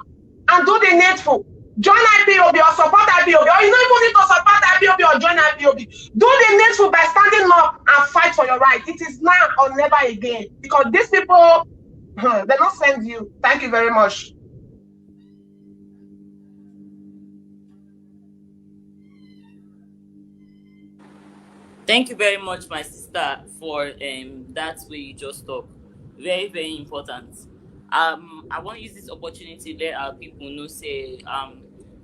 and do the needful. join IPOB or support IPOB, or you don't even need to support IPOB or join IPOB. Do the needful by standing up and fight for your right. It is now or never again, because these people, they not send you. Thank you very much. Thank you very much, my sister, for that way you just talk. Very, very important. I want to use this opportunity to let our people know, say,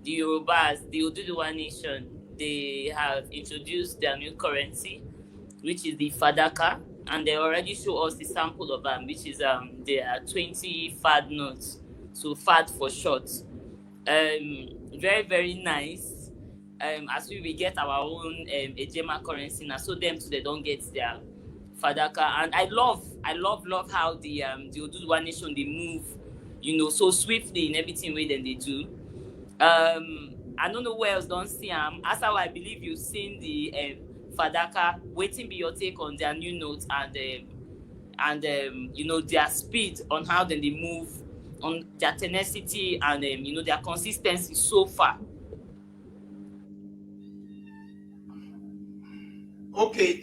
the Yorubas, the Oduduwa Nation, they have introduced their new currency, which is the Fadaka, and they already show us the sample of them, which is their 20 FAD notes, so FAD for short. Very, very nice. As we get our own Ejema currency now, so them too they don't get their Fadaka, and I love how the Oduduwa Nation they move, so swiftly in everything way than they do. I don't know where else don't see as how I believe you've seen the Fadaka. Waiting be your take on their new notes and their speed on how then they move, on their tenacity and their consistency so far. Okay,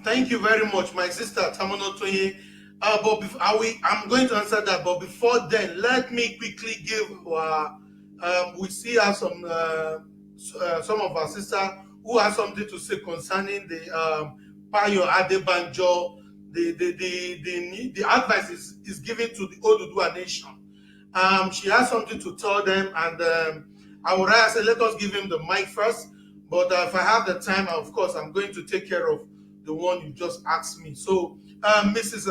thank you very much, my sister Tamono Tonye. But I'm going to answer that. But before then, let me quickly give our. We see some of our sisters who have something to say concerning the Payo Adebanjo. The advice is given to the Oduduwa Nation. She has something to tell them, and I would rather say let us give him the mic first. But if I have the time, of course, I'm going to take care of the one you just asked me. So, Mrs.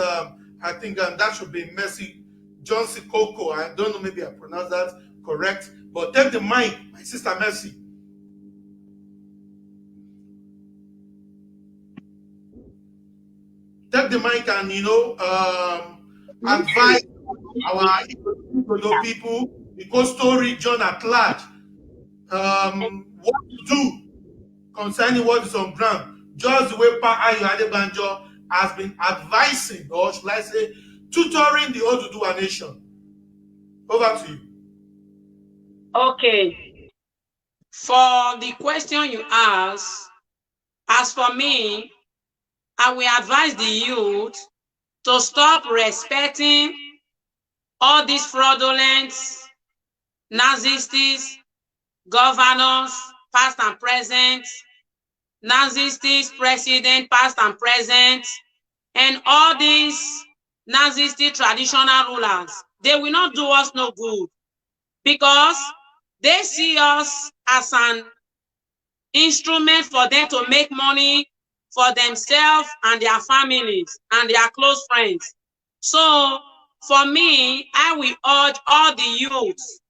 I think that should be Mercy Johnson Coco. I don't know, maybe I pronounced that correct. But take the mic, my sister Mercy. Take the mic and, advise our people, the coastal region at large, what to do concerning what is on ground, just the way Pa Ayo Adebanjo has been advising, or should I say, tutoring the Oduduwa Nation. Over to you. Okay. For the question you asked, as for me, I will advise the youth to stop respecting all these fraudulent Nazistic governors, past and present, Nazistic president, past and present, and all these Nazistic traditional rulers. They will not do us no good, because they see us as an instrument for them to make money for themselves and their families and their close friends. So for me, I will urge all the youths,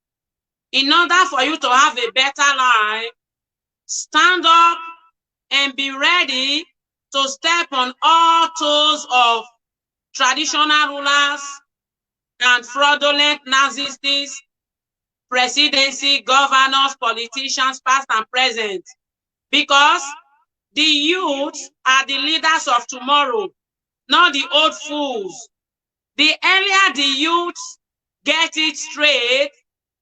in order for you to have a better life, stand up and be ready to step on all toes of traditional rulers and fraudulent Nazistic presidency, governors, politicians, past and present. Because the youth are the leaders of tomorrow, not the old fools. The earlier the youth get it straight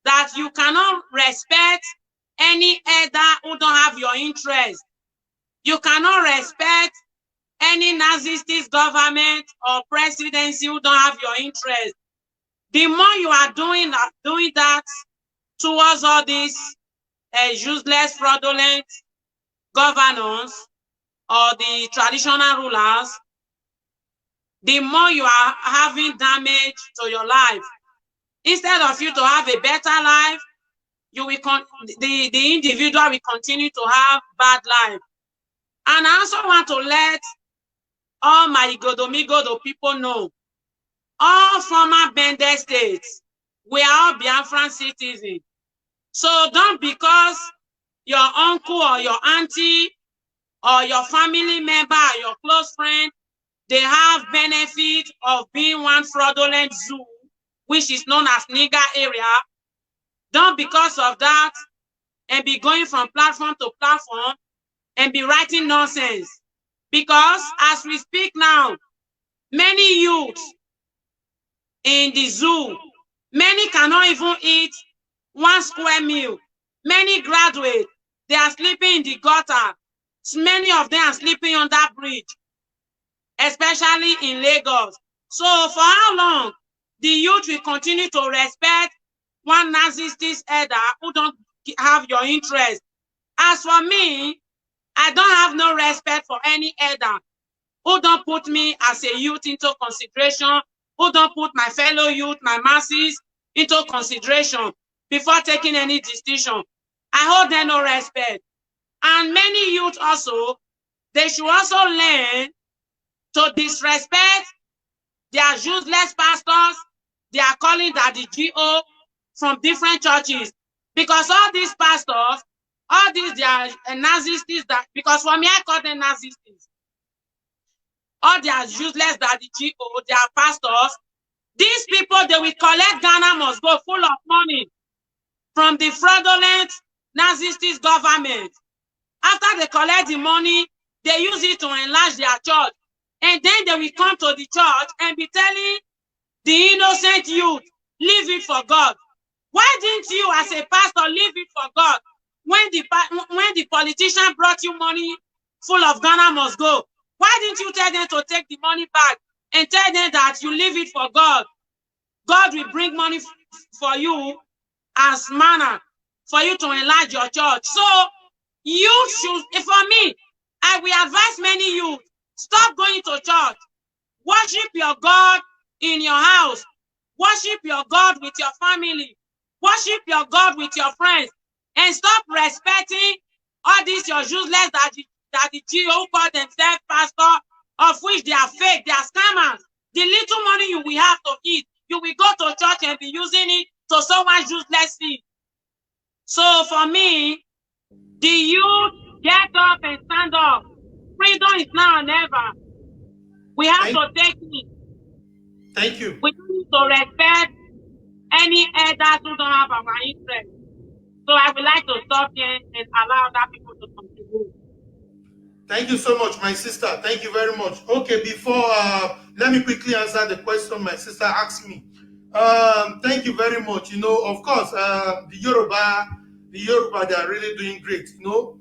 that you cannot respect any elder who don't have your interest. You cannot respect any Nazistic government or presidency who don't have your interest. The more you are doing that towards all these useless, fraudulent governors or the traditional rulers, the more you are having damage to your life. Instead of you to have a better life, you will the individual will continue to have bad life. And I also want to let all my Igodomigodo people know, all former Bende states, we are all Biafran citizens. So don't, because your uncle or your auntie or your family member or your close friend, they have benefit of being one fraudulent zoo, which is known as nigger area. Don't, because of that, and be going from platform to platform and be writing nonsense. Because as we speak now, many youths in the zoo, many cannot even eat 1 square meal Many graduates, they are sleeping in the gutter. Many of them are sleeping on that bridge, especially in Lagos. So for how long the youth will continue to respect one narcissist elder who don't have your interest? As for me, I don't have no respect for any elder who don't put me as a youth into consideration, who don't put my fellow youth, my masses, into consideration before taking any decision. I hold them no respect. And many youth also, they should also learn to disrespect their useless pastors. They are calling that the GO from different churches. Because all these pastors, all these, they are narcissists, that, because for me, I call them narcissists. All they are useless that the GO, they are pastors. These people, they will collect Ghana must go full of money from the fraudulent narcissist government. After they collect the money, they use it to enlarge their church. And then they will come to the church and be telling the innocent youth, leave it for God. Why didn't you as a pastor leave it for God when the politician brought you money full of Ghana must go? Why didn't you tell them to take the money back and tell them that you leave it for God? God will bring money for you as manna for you to enlarge your church. So you should, for me, I will advise many youth, stop going to church. Worship your God in your house. Worship your God with your family. Worship your God with your friends. And stop respecting all these your useless that the GO call themselves pastor, of which they are fake, they are scammers. The little money you will have to eat, you will go to church and be using it to someone's useless thing. So for me, the youth, get up and stand up. Freedom is now or never. We have to take it. Thank you. We need to respect any elders who don't have our interest. So I would like to stop here and allow other people to contribute. Thank you so much, my sister. Thank you very much. Okay, before let me quickly answer the question my sister asked me. Thank you very much. You know, of course, the Yoruba, they are really doing great. You know,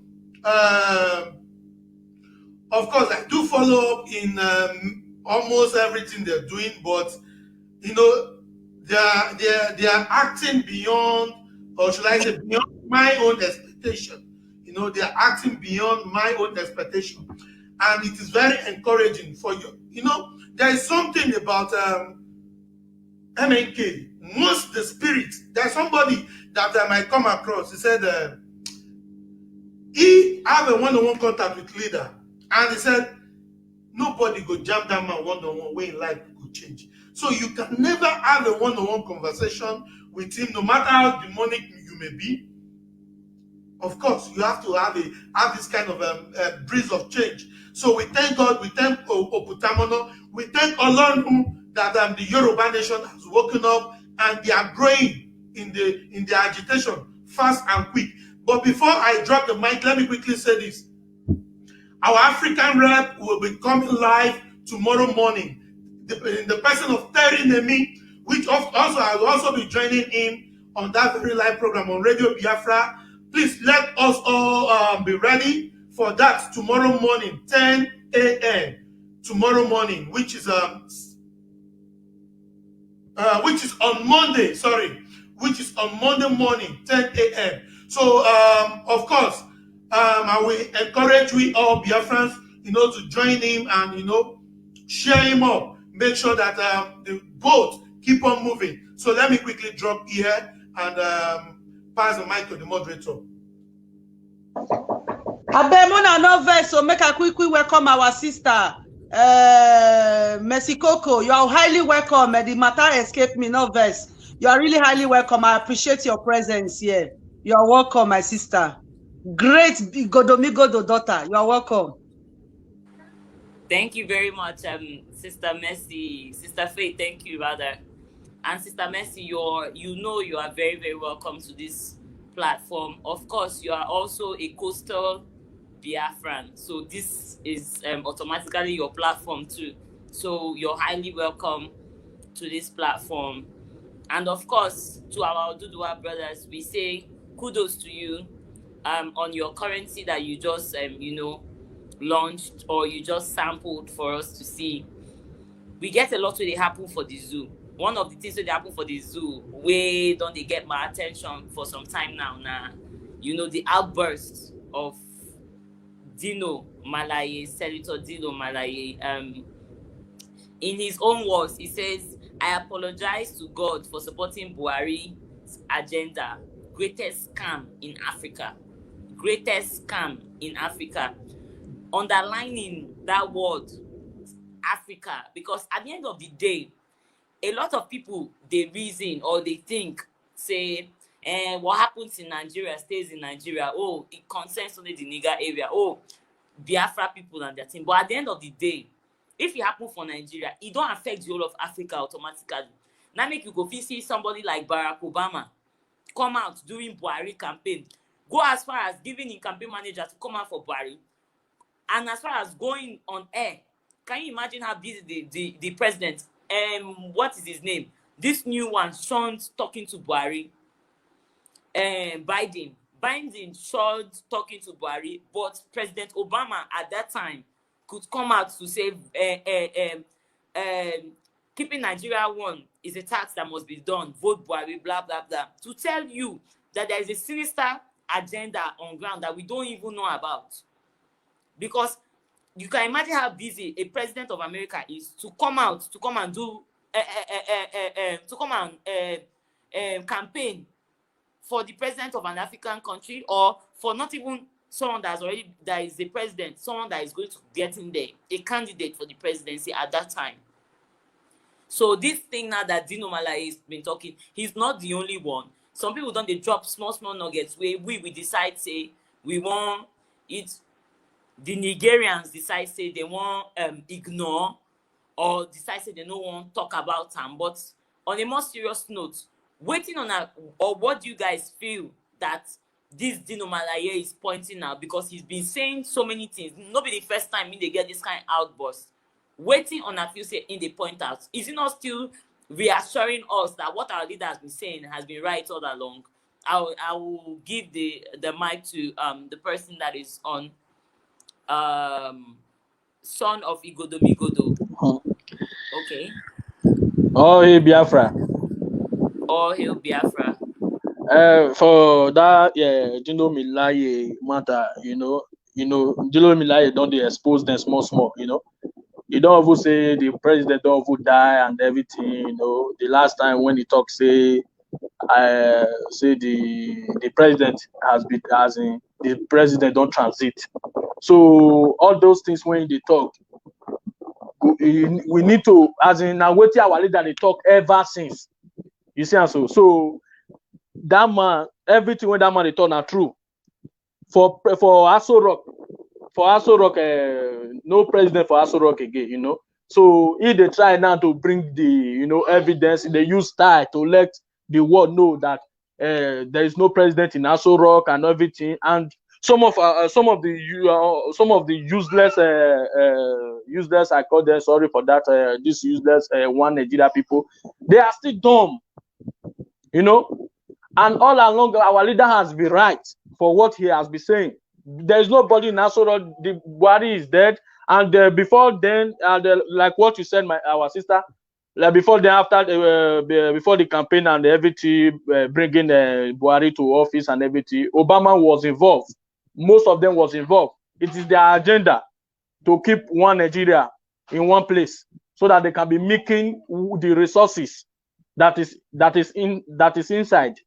of course, I do follow up in almost everything they're doing, but you know, they are acting beyond, or should I say, beyond my own expectation. You know, they are acting beyond my own expectation, and it is very encouraging for you. You know, there is something about MNK. Once the spirit, there's somebody that I might come across. He said he have a one-on-one contact with leader, and he said nobody go jam that man one-on-one way in life go change. So you can never have a one-on-one conversation with him, no matter how demonic you may be. Of course, you have to have this kind of breeze of change. So we thank God, we thank Oputamono, we thank Olorun that the Yoruba nation has woken up and they are growing in the agitation fast and quick. But before I drop the mic, let me quickly say this. Our African rep will be coming live tomorrow morning. In the person of Terry Nemi, which also I will also be joining in on that very live program on Radio Biafra. Please let us all be ready for that tomorrow morning, 10 a.m. tomorrow morning, which is on Monday. Sorry, which is on Monday morning, 10 a.m. So of course, I will encourage we all Biafrans, you know, to join him and you know share him up. Make sure that the boat keep on moving. So let me quickly drop here and pass the mic to the moderator. Abemona no verse, so make a quickly welcome our sister, Mercy Coco. You are highly welcome. The matter escaped me, no verse. You are really highly welcome. I appreciate your presence here. You are welcome, my sister. Great Godomigodo daughter. You are welcome. Thank you very much, Sister Mercy, Sister Faith. Thank you, rather. And Sister Mercy, you are very, very welcome to this platform. Of course, you are also a coastal Biafran, so this is automatically your platform too. So you're highly welcome to this platform. And of course, to our Oduduwa brothers, we say kudos to you on your currency that you just launched or you just sampled for us to see. We get a lot where they happen for the zoo. One of the things that happen for the zoo, where don't they get my attention for some time now? The outbursts of Dino Malaye, Senator Dino Malaye. In his own words, he says, "I apologize to God for supporting Buhari's agenda. Greatest scam in Africa. Greatest scam in Africa." Underlining that word, Africa, because at the end of the day, a lot of people, they reason or they think, say, what happens in Nigeria stays in Nigeria. Oh, it concerns only the Niger area. Oh, Biafra people and their thing. But at the end of the day, if it happens for Nigeria, it don't affect the whole of Africa automatically. Now make you go see somebody like Barack Obama come out during Buhari campaign, go as far as giving him campaign manager to come out for Buhari, and as far as going on air. Can you imagine how busy the president, what is his name? This new one, Sean's talking to Buhari, Biden, Sean's talking to Buhari, but President Obama at that time could come out to say, keeping Nigeria one is a tax that must be done, vote Buhari, blah, blah, blah, to tell you that there is a sinister agenda on ground that we don't even know about. Because you can imagine how busy a president of America is to come and do campaign for the president of an African country, or for not even someone that is the president, someone that is going to get in there, a candidate for the presidency at that time. So this thing now that Dino Malaye has been talking, he's not the only one. Some people don't, they drop small nuggets where we decide, say, we want it. The Nigerians decide, say, they want ignore, or decide, say, they don't want talk about them. But on a more serious note, waiting on or what do you guys feel that this Dino Malaye is pointing out? Because he's been saying so many things. Nobody the first time they get this kind of outburst. Waiting on a few say in the point out. Is it not still reassuring us that what our leader has been saying has been right all along? I will give the mic to the person that is on, son of Igodomigodo. Okay. Oh, hey, Biafra. Oh, hail Biafra. For that, Dino Malaye matter, Dino Malaye don't they expose them small, You don't even say the president don't even die and everything, The last time when he talked, say the president the president don't transit. So all those things when they talk, we need to, as in now, what our leader they talk ever since. You see, and so that man, everything when that man they talk are true. For Aso Rock, no president for Aso Rock again, So if they try now to bring the evidence, they use style to let the world know that there is no president in Aso Rock and everything. And some of the useless, I call them, sorry for that, this useless one Nigeria people, they are still dumb, And all along, our leader has been right for what he has been saying. There is nobody in Aso Rock. The Buhari is dead, and before then, like what you said, our sister, like before then, before the campaign and everything, bringing Buhari to office and everything, Obama was involved. Most of them was involved. It is their agenda to keep one Nigeria in one place so that they can be making the resources that is inside.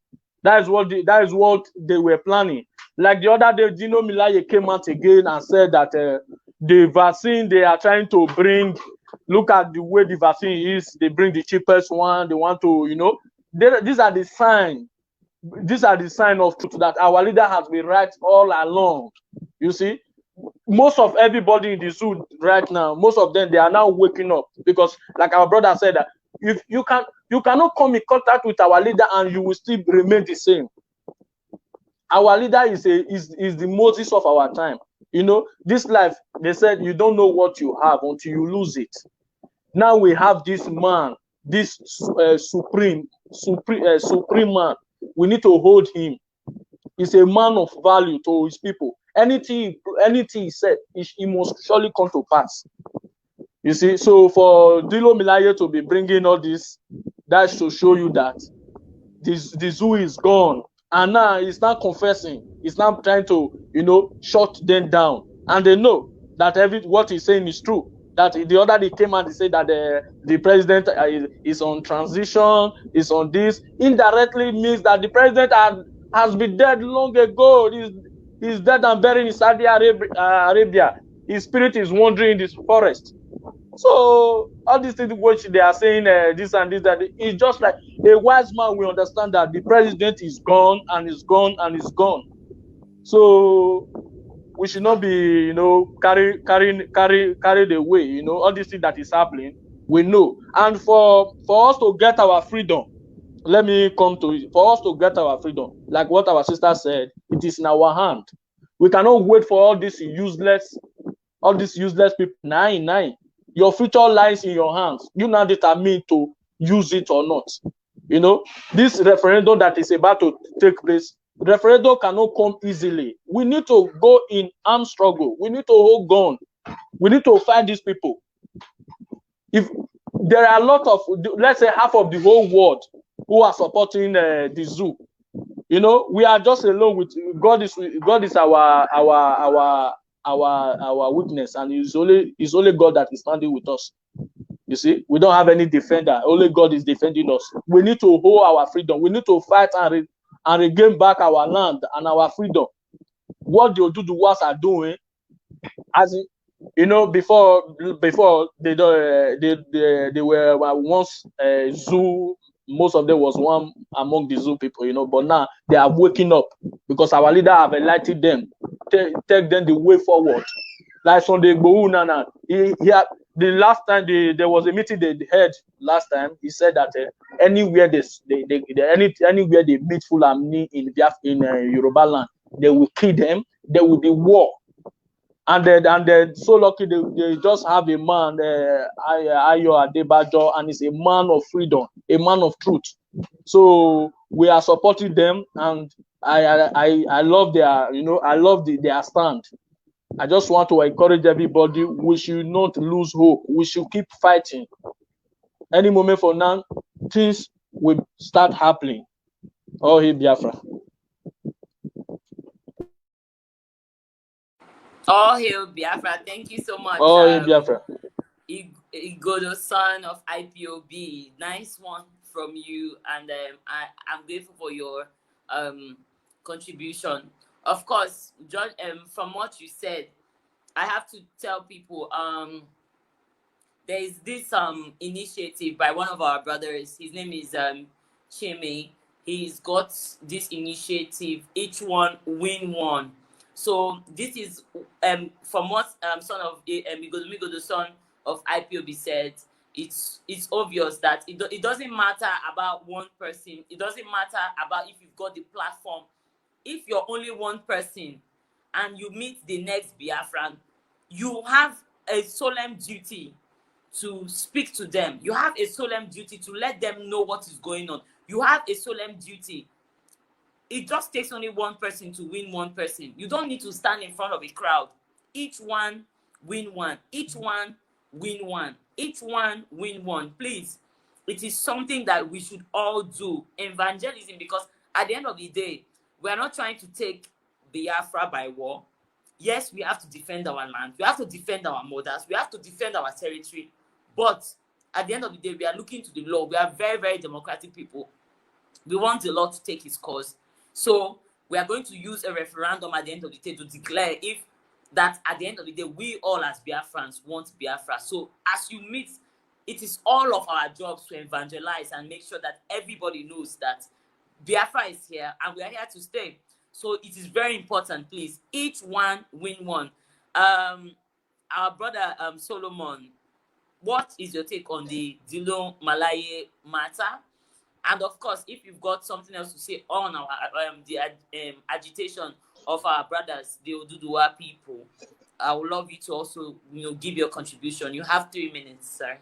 That is what they were planning. Like the other day, Dino Malaye came out again and said that the vaccine they are trying to bring, look at the way the vaccine is, they bring the cheapest one, they want to, these are the signs. These are the signs of truth that our leader has been right all along. You see, most of everybody in the zoo right now, most of them, they are now waking up, because like our brother said, that if you cannot come in contact with our leader and you will still remain the same. Our leader is the Moses of our time. This life, they said, you don't know what you have until you lose it. Now we have this man, this supreme man. We need to hold him. He's a man of value to his people. Anything he said, he must surely come to pass. You see, so for Dilo Milaye to be bringing all this, that's to show you that the zoo is gone. And now he's not confessing. He's not trying to, shut them down. And they know that what he's saying is true. That the other day came and he said that the president is on transition, is on this. Indirectly means that the president has been dead long ago. He's dead and buried in Saudi Arabia. His spirit is wandering in this forest. So all these things which they are saying this and this, that it's just like a wise man will understand that the president is gone and is gone and is gone. So we should not be, carried away. All these things that is happening, we know. And for us to get our freedom, let me come to it. For us to get our freedom, like what our sister said, it is in our hand. We cannot wait for all these useless people. Nine. Your future lies in your hands. You now determine to use it or not. This referendum that is about to take place, referendum cannot come easily. We need to go in armed struggle. We need to hold gun. We need to fight these people. If there are a lot of, let's say half of the whole world who are supporting the zoo, we are just alone with God. Is our witness, and it's only God that is standing with us. You see, we don't have any defender. Only God is defending us. We need to hold our freedom. We need to fight and regain back our land and our freedom. What the Oduduwas are doing, as before they were once zoo. Most of them was one among the zoo people, but now they are waking up because our leader have enlightened them, take them the way forward. Like Sunday Igbohu Nana, the last time there was a meeting they had last time, he said that anywhere anywhere they meet Fulani in Yoruba land, they will kill them. There will be war. And then so lucky they just have a man, Ayo Adebajo, and he's a man of freedom, a man of truth. So we are supporting them, and I love their, their stand. I just want to encourage everybody. We should not lose hope. We should keep fighting. Any moment from now, things will start happening. Oh, hey, Biafra. All hail Biafra. Thank you so much. Oh, hey, Biafra. Igodo, son of IPOB. Nice one from you. And I'm grateful for your contribution. Of course, John, from what you said, I have to tell people there is this initiative by one of our brothers. His name is Chime. He's got this initiative, each one win one. So this is from what son of Migodo, the son of IPOB, said. It's obvious that it doesn't matter about one person. It doesn't matter about if you've got the platform. If you're only one person and you meet the next Biafran, you have a solemn duty to speak to them. You have a solemn duty to let them know what is going on. You have a solemn duty. It just takes only one person to win one person. You don't need to stand in front of a crowd. Each one win one. Each one win one. Each one win one. Please, it is something that we should all do. Evangelism, because at the end of the day, we are not trying to take Biafra by war. Yes, we have to defend our land. We have to defend our mothers. We have to defend our territory. But at the end of the day, we are looking to the law. We are very, very democratic people. We want the law to take its course. So we are going to use a referendum at the end of the day to declare if that at the end of the day, we all as Biafrans want Biafra. So as you meet, it is all of our jobs to evangelize and make sure that everybody knows that Biafra is here and we are here to stay. So it is very important, please. Each one win one. Our brother Solomon, what is your take on the Dilo Malaye matter? And of course, if you've got something else to say on our the agitation of our brothers, the Oduduwa people, I would love you to also give your contribution. You have 3 minutes, sir.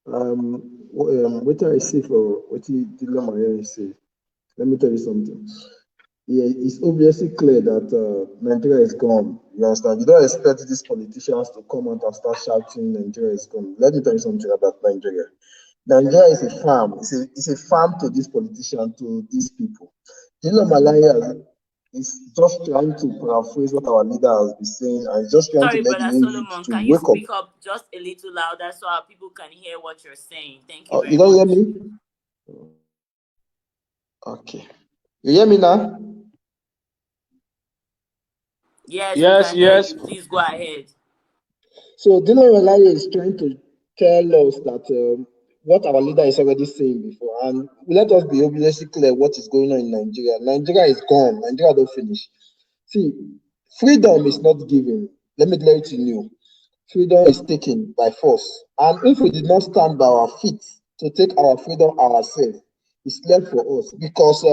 What I say for what Dilo Malaye say, let me tell you something. Yeah, it's obviously clear that Nigeria is gone. You understand? You don't expect these politicians to come out and start shouting Nigeria is gone. Let me tell you something about Nigeria. Nigeria is a farm. It's a farm to these politicians, to these people. Dino Malaya is just trying to paraphrase what our leader has been saying and just trying to Sorry, let the Brother new youth Solomon, to can you wake up. speak up just a little louder so our people can hear what you're saying? Thank you Oh, very you don't hear much. me? Okay. You hear me now? Yes, we Yes, can hear yes. you. Please go ahead. So Dino Malaya is trying to tell us that what our leader is already saying before, and let us be obviously clear what is going on in Nigeria. Nigeria is gone. Nigeria don't finish. See, freedom is not given. Let me let you know. Freedom is taken by force. And if we did not stand by our feet to take our freedom ourselves, it's left for us. Because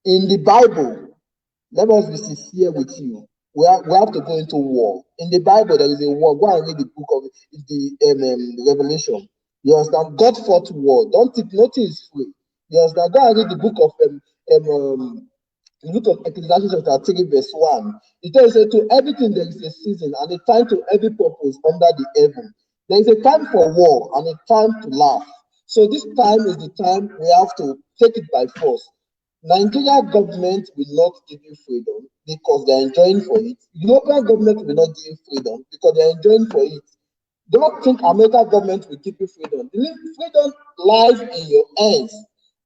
in the Bible, let us be sincere with you. We have to go into war. In the Bible, there is a war. Go and read the book of the Revelation. You understand? God fought war. Don't think nothing is free. You understand? Go and read the book of the book of Ecclesiastes chapter 3, verse 1. It tells you to everything there is a season and a time to every purpose under the heaven. There is a time for war and a time to laugh. So this time is the time we have to take it by force. Nigeria government will not give you freedom because they are enjoying for it. European government will not give you freedom because they are enjoying for it. Don't think American government will give you freedom. The freedom lies in your hands.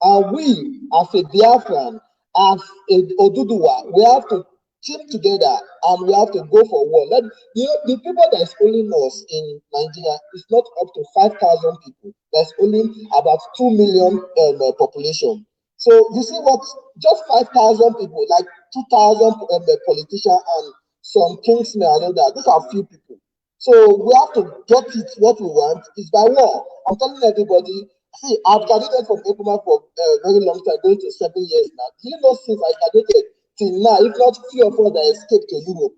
And we, as a Biafran, as a Oduduwa, we have to team together and we have to go for war. The people that is owning us in Nigeria is not up to 5,000 people. That's only about 2 million population. So you see what, just 5,000 people, like 2,000 politicians and some kingsmen and all that, these are few people. So we have to get it what we want is by war. I'm telling everybody, see, I've graduated from Ekuma for a very long time, going to 7 years now. Do you know since I graduated till now, if not few of us that escaped to Europe,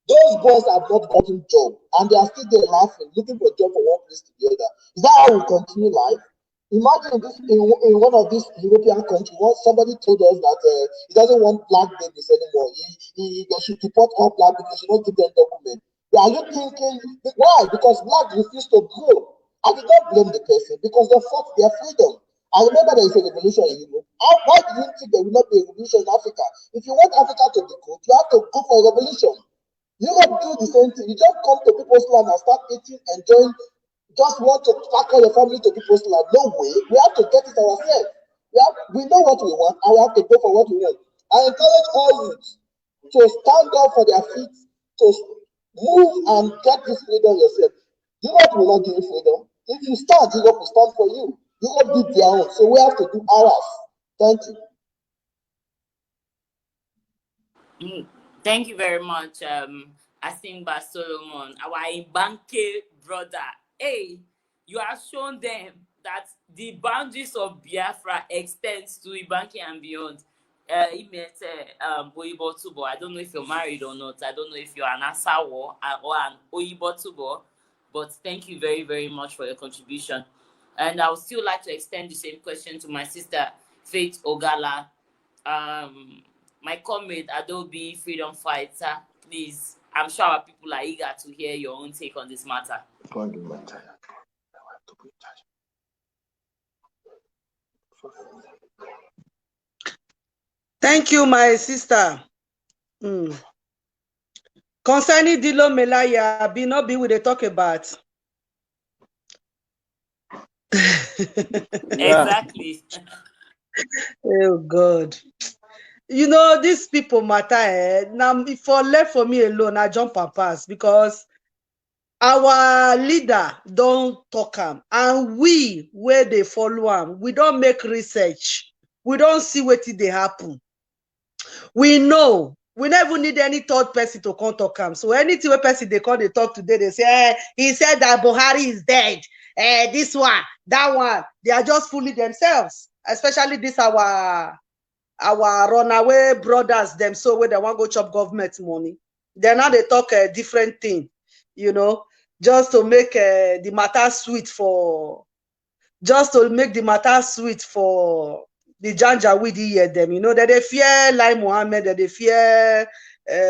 those boys have not gotten job and they are still there laughing, looking for job from one place to the other. Is that how we continue life? Imagine this in one of these European countries, once somebody told us that he doesn't want black babies anymore. They should deport all black people, they should not give them documents. Are you thinking why? Because black refused to grow. I did not blame the person because they fought their freedom. I remember there is a revolution in Europe. Why do you think there will not be a revolution in Africa? If you want Africa to be good, you have to go for a revolution. Europe do the same thing. You just come to people's land and start eating, enjoying, just want to tackle your family to people's land. No way. We have to get it ourselves. We know what we want and we have to go for what we want. I encourage all youths to stand up for their feet, to move and get this freedom yourself. Europe will not give you freedom. If you stand, Europe will stand for you. Europe did their own, so we have to do ours. Thank you. Thank you very much, Asimba Solomon, our Ibanke brother. Hey, you have shown them that the boundaries of Biafra extends to Ibanke and beyond. He met Oyibo Tubo. I don't know if you're married or not. I don't know if you're an Asawo or an Oyibo Tubo, but thank you very, very much for your contribution. And I would still like to extend the same question to my sister, Faith Ogala. My comrade Adobe Freedom Fighter, please. I'm sure our people are eager to hear your own take on this matter. Thank you, my sister. Concerning Dilo Melaya, be not be with the talk about. Exactly. Oh God. You know, these people matter. Now, for left for me alone, I jump and pass because our leader don't talk him, and we where they follow him, we don't make research. We don't see what they happen. We know. We never need any third person to come talk him. So anything where person they call they talk today, they say, he said that Buhari is dead. This one, that one. They are just fooling themselves. Especially this our runaway brothers, them so where they want to go chop government money. Then now they talk a different thing, you know, just to make the matter sweet for, the Janjaweed hear them, you know, that they fear Lai Mohammed, that they fear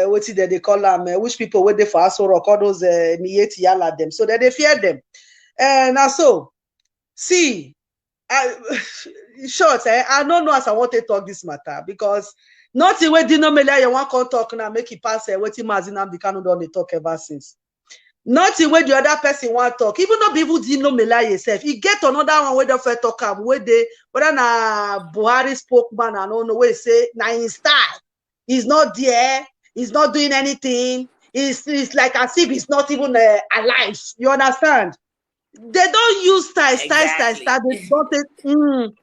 what is that they call them, which people wait there for us or all those Mieti Yala them, so that they fear them. And also, see, short, I don't know as I want to talk this matter because nothing where Dino Melia you want to talk now make it pass waiting Mazi Nnamdi Kanu don dey talk ever since. Nothing where the other person want to talk, even though people Dino Melia yourself, he get another one where the first talk am where they whether na Buhari spokesman I don't know where say na in style. He's not there, he's not doing anything. It's like as if he's not even alive. You understand? They don't use style. They don't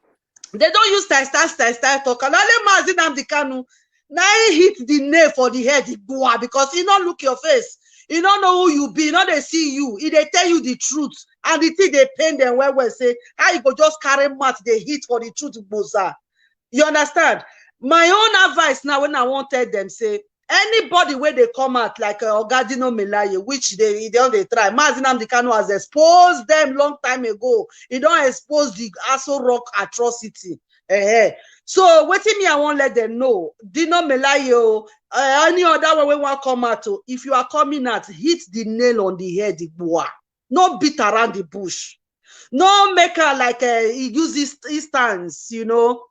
they don't use style talk. And only Mazi Nnamdi Kanu now he hit the nail for the head because he don't look your face. He don't know who you be. They see you. He they tell you the truth. And the thing they pain them well say, how you go just carry mat they hit for the truth boza. You understand? My own advice now when I wanted them say, anybody where they come out like Ogadino Melaye, which they try. Mazi Nnamdi Kanu has exposed them long time ago. He don't expose the Aso Rock atrocity. So what me I won't let them know. Dino Melaye, any other one we want come out. If you are coming out, hit the nail on the head, boy. No beat around the bush. No make her like use his stance, you know.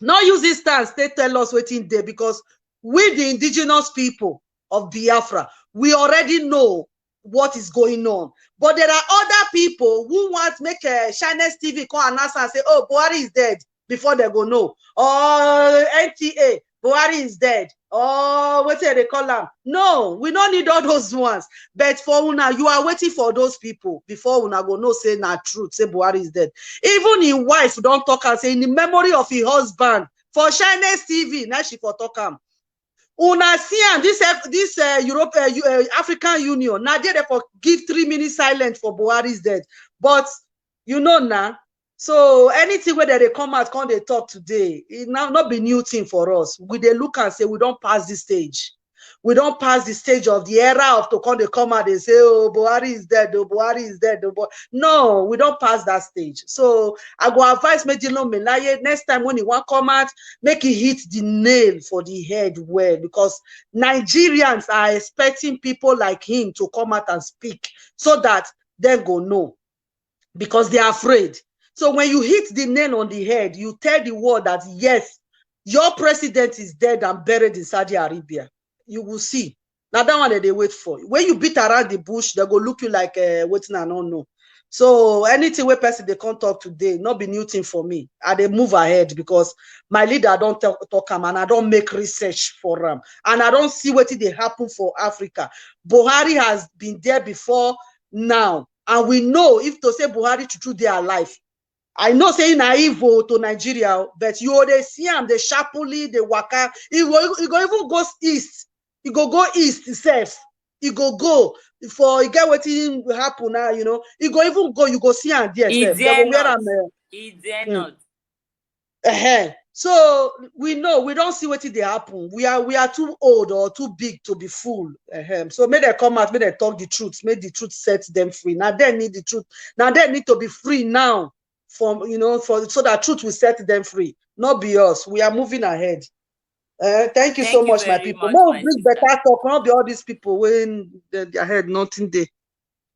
No use his stance. They tell us waiting there because we, the indigenous people of Biafra, we already know what is going on. But there are other people who want to make a Chinese TV call announce and say, oh, Buhari is dead before they go no. Or NTA, Buhari is dead. Or what they call them? No, we don't need all those ones. But for una, you are waiting for those people before una go no say na truth, say Buhari is dead. Even his wife don't talk and say in the memory of his husband for Chinese TV, now she for talk am. Una see and this Europe African Union now they for give 3 minutes silent for Buhari's dead. But you know now, so anything where they come out, come they talk today, it now not be new thing for us. We they look and say we don't pass this stage. We don't pass the stage of the era of to come out and say, oh, Buhari is dead, oh, Buhari is dead. Oh, no, we don't pass that stage. So I go advise Medino Melaye next time when he want come out, make it hit the nail for the head well, because Nigerians are expecting people like him to come out and speak so that they go no, because they are afraid. So when you hit the nail on the head, you tell the world that yes, your president is dead and buried in Saudi Arabia. You will see. Now that one that they wait for. When you beat around the bush, they go look you like waiting and don't know. So anything where person they can't talk today, not be new thing for me. I they move ahead because my leader don't talk them and I don't make research for them. And I don't see what they happen for Africa. Buhari has been there before now. And we know if to say Buhari to choose their life. I know saying naive to Nigeria, but you already see him, the sharply, the waka, he go even go east. He go east itself. He go for you get what will happen now, you know. He go even go, you go see him there. He dare not. So we know we don't see what they happen. We are too old or too big to be fooled. So may they come out, may they talk the truth, may the truth set them free. Now they need the truth. Now they need to be free now. So that truth will set them free. Not be us. We are moving ahead. Thank you so much, my people. No, bring better talk. Not be all these people when their head nothing there.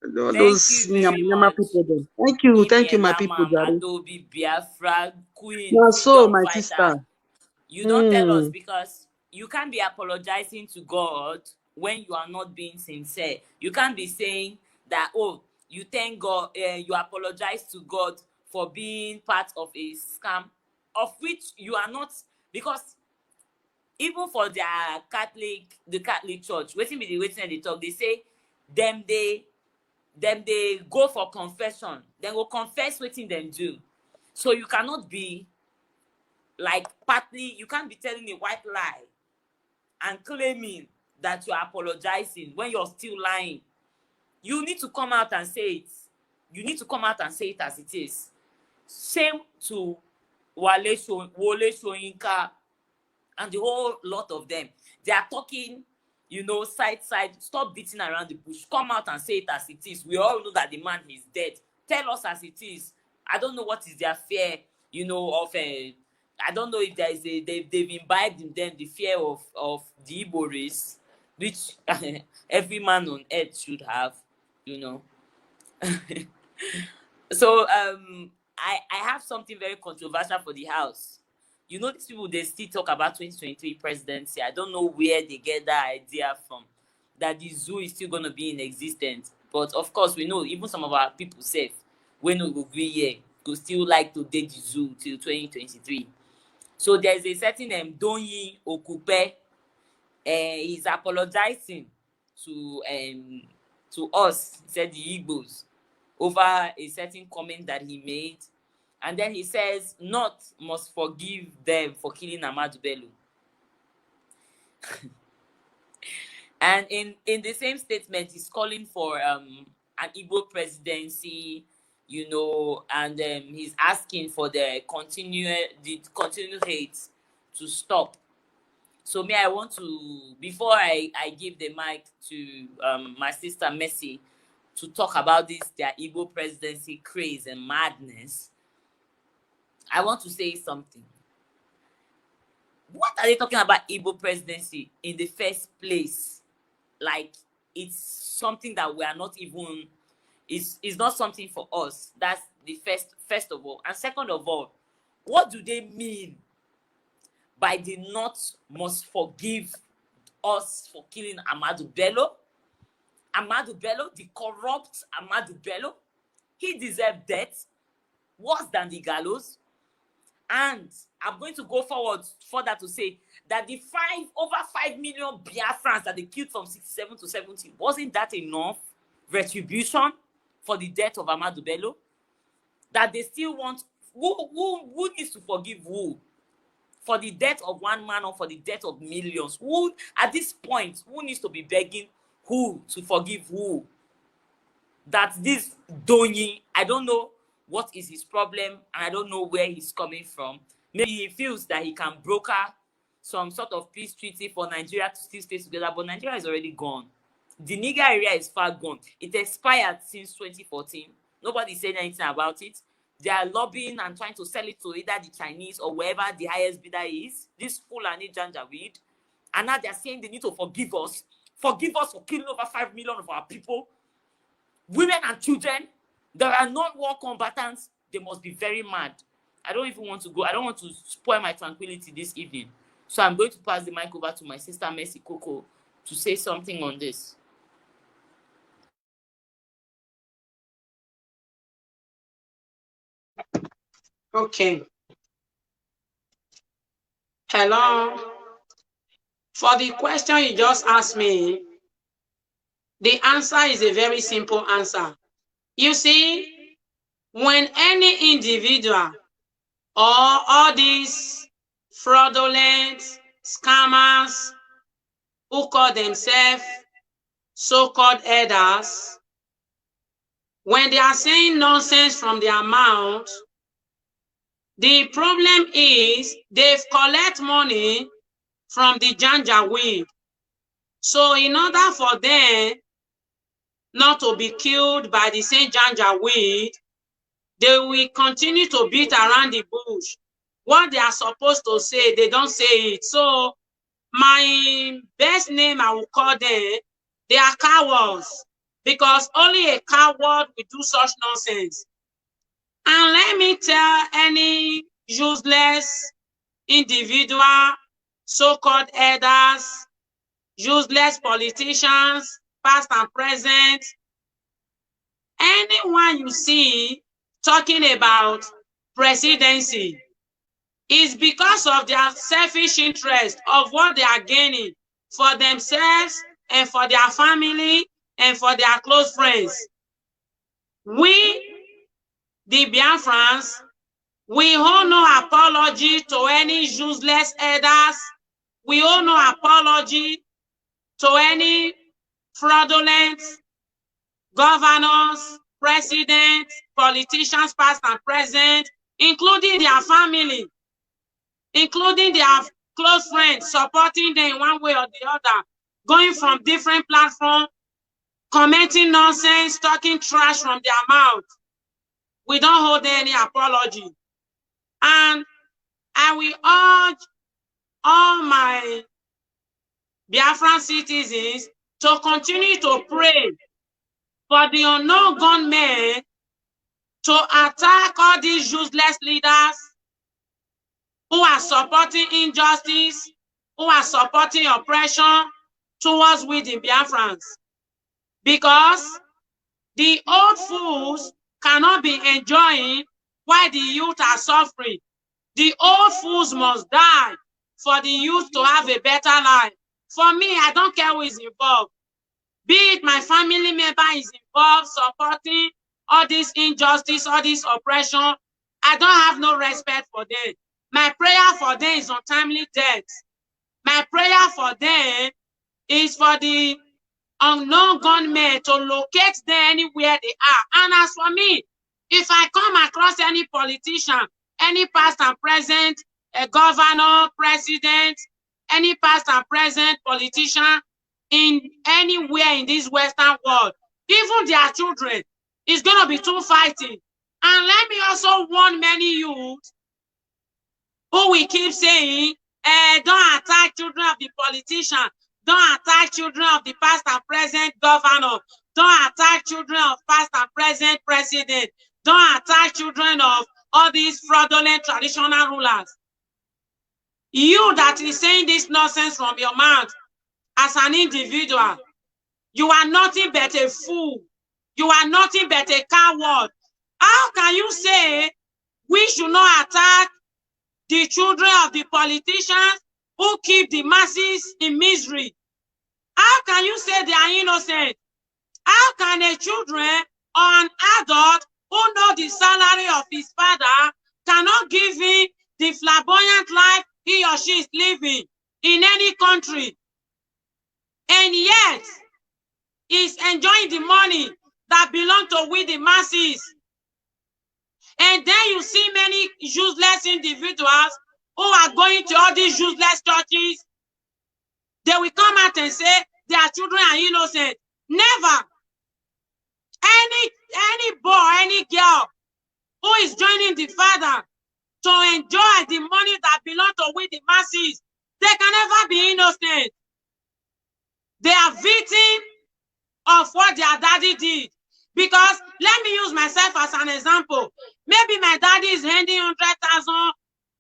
Those people. Thank you, my people. Adobe Biafra queen. Now, so my sister, you don't tell us because you can't be apologizing to God when you are not being sincere. You can't be saying that you thank God, you apologize to God for being part of a scam, of which you are not, because even for the Catholic Church, waiting they talk, they say them they go for confession, then will confess waiting them do. So you cannot be like partly, you can't be telling a white lie and claiming that you are apologizing when you're still lying. You need to come out and say it. You need to come out and say it as it is. Same to Wole Soyinka and the whole lot of them. They are talking, side. Stop beating around the bush. Come out and say it as it is. We all know that the man is dead. Tell us as it is. I don't know what is their fear, of I don't know if there is they've imbibed in them the fear of the Igbo race, which every man on earth should have, you know. So I have something very controversial for the house. You know, these people, they still talk about 2023 presidency. I don't know where they get that idea from, that the zoo is still going to be in existence. But of course, we know even some of our people safe, when we go agree here, go still like to date the zoo till 2023. So there's a certain Donyi Okupe. He's apologizing to us, he said, the Igbos, over a certain comment that he made. And then he says, North must forgive them for killing Ahmadu Bello. And in the same statement, he's calling for an Igbo presidency, you know, and he's asking for the continued hate to stop. So I want to, before I give the mic to my sister Mercy to talk about this, their Igbo presidency craze and madness, I want to say something. What are they talking about Igbo presidency in the first place? Like, it's something that we are not even, it's not something for us. That's the first of all. And second of all, what do they mean by the North must forgive us for killing Ahmadu Bello? Ahmadu Bello, the corrupt Ahmadu Bello, he deserved death worse than the gallows. And I'm going to go further to say that the over 5 million Biafrans that they killed from 67 to 70, wasn't that enough retribution for the death of Ahmadu Bello? That they still want, who needs to forgive who? For the death of one man or for the death of millions? Who, at this point, who needs to be begging who to forgive who? That this Donyi, I don't know what is his problem, and I don't know where he's coming from. Maybe he feels that he can broker some sort of peace treaty for Nigeria to still stay together, but Nigeria is already gone. The Niger area is far gone. It expired since 2014. Nobody said anything about it. They are lobbying and trying to sell it to either the Chinese or wherever the highest bidder is. This Fulani Janjaweed. And now they're saying they need to forgive us. Forgive us for killing over 5 million of our people. Women and children. There are not war combatants. They must be very mad. I don't even want to go. I don't want to spoil my tranquility this evening. So I'm going to pass the mic over to my sister Mercy Coco to say something on this. Okay. Hello. For the question you just asked me, the answer is a very simple answer. You see, when any individual or all these fraudulent scammers who call themselves so-called elders, when they are saying nonsense from their mouth, the problem is they've collect money from the Janjaweed. So in order for them not to be killed by the same Janjaweed, they will continue to beat around the bush. What they are supposed to say, they don't say it. So my best name I will call them, they are cowards, because only a coward will do such nonsense. And let me tell any useless individual, so-called elders, useless politicians, past and present, anyone you see talking about presidency is because of their selfish interest of what they are gaining for themselves and for their family and for their close friends. We, the Biafrans, we owe no apology to any useless elders. We owe no apology to any fraudulent governors, presidents, politicians, past and present, including their family, including their close friends, supporting them in one way or the other, going from different platforms, commenting nonsense, talking trash from their mouth. We don't hold any apology. And I will urge all my Biafran citizens to continue to pray for the unknown gunmen to attack all these useless leaders who are supporting injustice, who are supporting oppression towards we the Biafrans. Because the old fools cannot be enjoying while the youth are suffering. The old fools must die for the youth to have a better life. For me, I don't care who is involved. Be it my family member is involved supporting all this injustice, all this oppression, I don't have no respect for them. My prayer for them is untimely death. My prayer for them is for the unknown gunmen to locate them anywhere they are. And as for me, if I come across any politician, any past and present, a governor, president, any past and present politician in anywhere in this Western world, even their children, it's going to be too fighting. And let me also warn many youths who will keep saying, don't attack children of the politician, don't attack children of the past and present governor, don't attack children of past and present president, don't attack children of all these fraudulent traditional rulers. You that is saying this nonsense from your mouth as an individual, you are nothing but a fool. You are nothing but a coward. How can you say we should not attack the children of the politicians who keep the masses in misery? How can you say they are innocent? How can a children or an adult who know the salary of his father cannot give him the flamboyant life he or she is living in any country, and yet is enjoying the money that belongs to we the masses? And then you see many useless individuals who are going to all these useless churches. They will come out and say their children are innocent. Never. Any boy, any girl who is joining the father to enjoy the money that belongs to we the masses, they can never be innocent. They are victims of what their daddy did. Because let me use myself as an example. Maybe my daddy is handing 100,000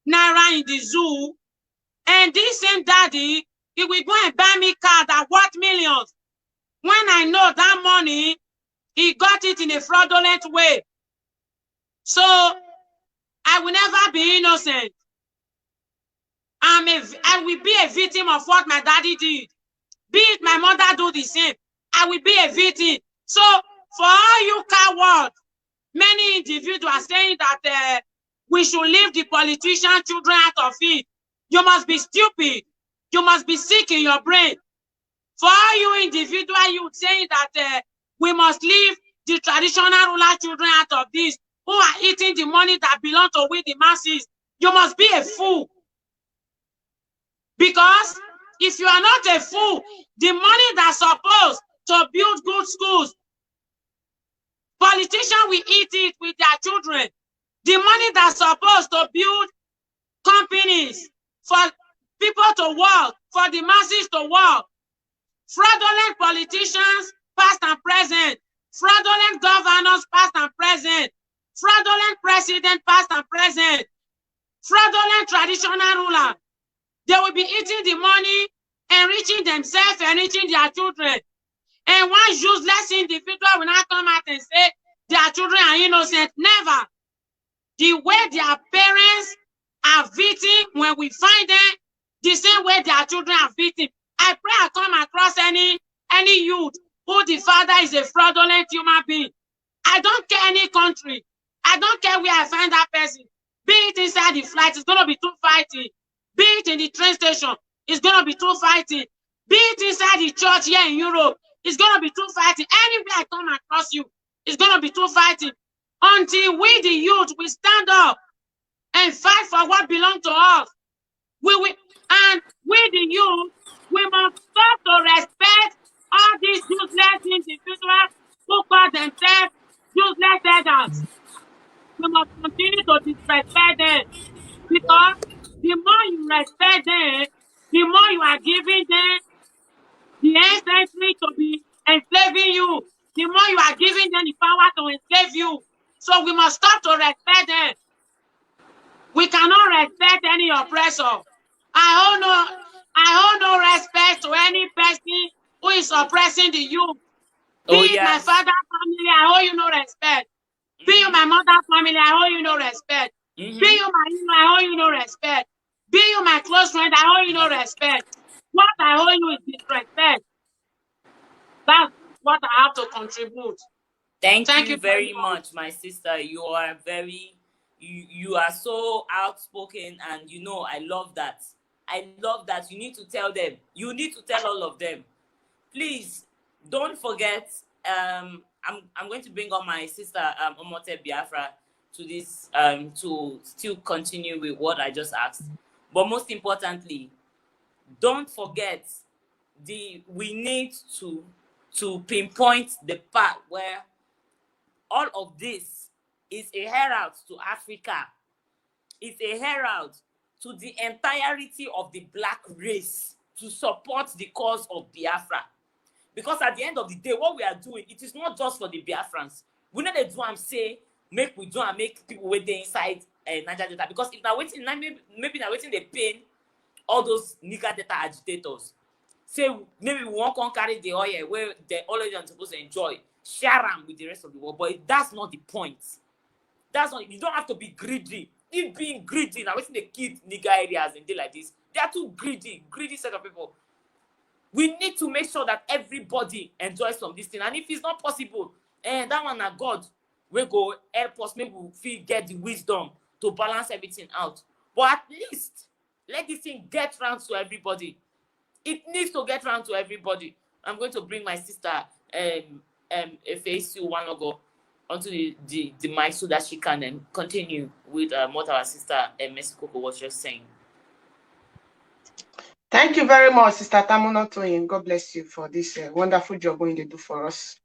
naira in the zoo, and this same daddy, he will go and buy me car that worth millions. When I know that money, he got it in a fraudulent way. So I will never be innocent. I will be a victim of what my daddy did. Be it my mother do the same, I will be a victim. So for all you cowards, many individuals are saying that we should leave the politician children out of it. You must be stupid. You must be sick in your brain. For all you individuals, you saying that we must leave the traditional ruler children out of this, who are eating the money that belongs to we the masses. You must be a fool. Because if you are not a fool, the money that's supposed to build good schools, politicians will eat it with their children. The money that's supposed to build companies for people to work, for the masses to work, fraudulent politicians, past and present, fraudulent governors, past and present, fraudulent president, past and present, fraudulent traditional ruler. They will be eating the money, enriching themselves, enriching their children. And one useless individual will not come out and say their children are innocent. Never. The way their parents are victims when we find them, the same way their children are victims. I pray I come across any youth who the father is a fraudulent human being. I don't care any country. I don't care where I find that person. Be it inside the flight, it's going to be too fighting. Be it in the train station, it's going to be too fighting. Be it inside the church here in Europe, it's going to be too fighting. Anywhere I come across you, it's going to be too fighting. Until we, the youth, we stand up and fight for what belongs to us. And we, the youth, we must stop to respect all these useless individuals who call themselves useless leaders. We must continue to disrespect them. Because necessary to be enslaving you, the more you are giving them the power to enslave you. So we must stop to respect them. We cannot respect any oppressor. I hold no respect to any person who is oppressing the youth. Be it my father's family, I owe you no respect. Be you my mother's family, I owe you no respect. Be you my in-law, I owe you no respect. Be you my close friend, I owe you no respect. What I owe you is disrespect. That's what I have to contribute. Thank you very much, my sister. You are very, you are so outspoken, and you know I love that. I love that. You need to tell them. You need to tell all of them. Please don't forget. I'm going to bring on my sister Omote Biafra to this to still continue with what I just asked. But most importantly, don't forget we need to pinpoint the part where all of this is a herald to Africa. It's a herald to the entirety of the black race to support the cause of Biafra. Because at the end of the day, what we are doing, it is not just for the Biafrans. We know they do and say, make people wait there inside Niger Delta. Because if they're waiting, maybe they're waiting, they pain all those nigger data agitators. Say, maybe we won't come carry the oil where the oil are supposed to enjoy. Share them with the rest of the world. But that's not the point. That's not, you don't have to be greedy. If being greedy, now waiting the kids nigger areas and things like this, they are too greedy set of people. We need to make sure that everybody enjoys from this thing. And if it's not possible, that one na God will go help us. Maybe we'll get the wisdom to balance everything out. But at least let this thing get round to everybody. It needs to get round to everybody. I'm going to bring my sister FACU one ago onto the mic so that she can continue with what our sister Messi Coco was just saying. Thank you very much, Sister Tamunotoyin. God bless you for this wonderful job going to do for us.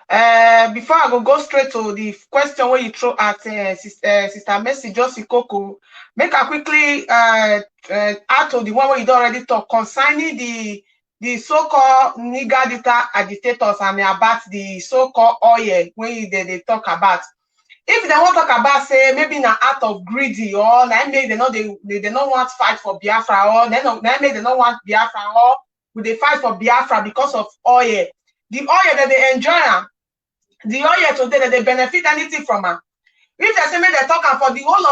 Before I go straight to the question where you throw at Sister Messi Josie Coco, make a quickly add to the one where you already talk concerning the so-called nigger data agitators and about the so-called oil when they talk about. If they want to talk about, say, maybe in an act of greedy, or maybe they don't want to fight for Biafra, or maybe they don't want Biafra, or would they fight for Biafra because of oil? The oil that they enjoy, the oil today that they benefit anything from it. If they say maybe they're talking for the whole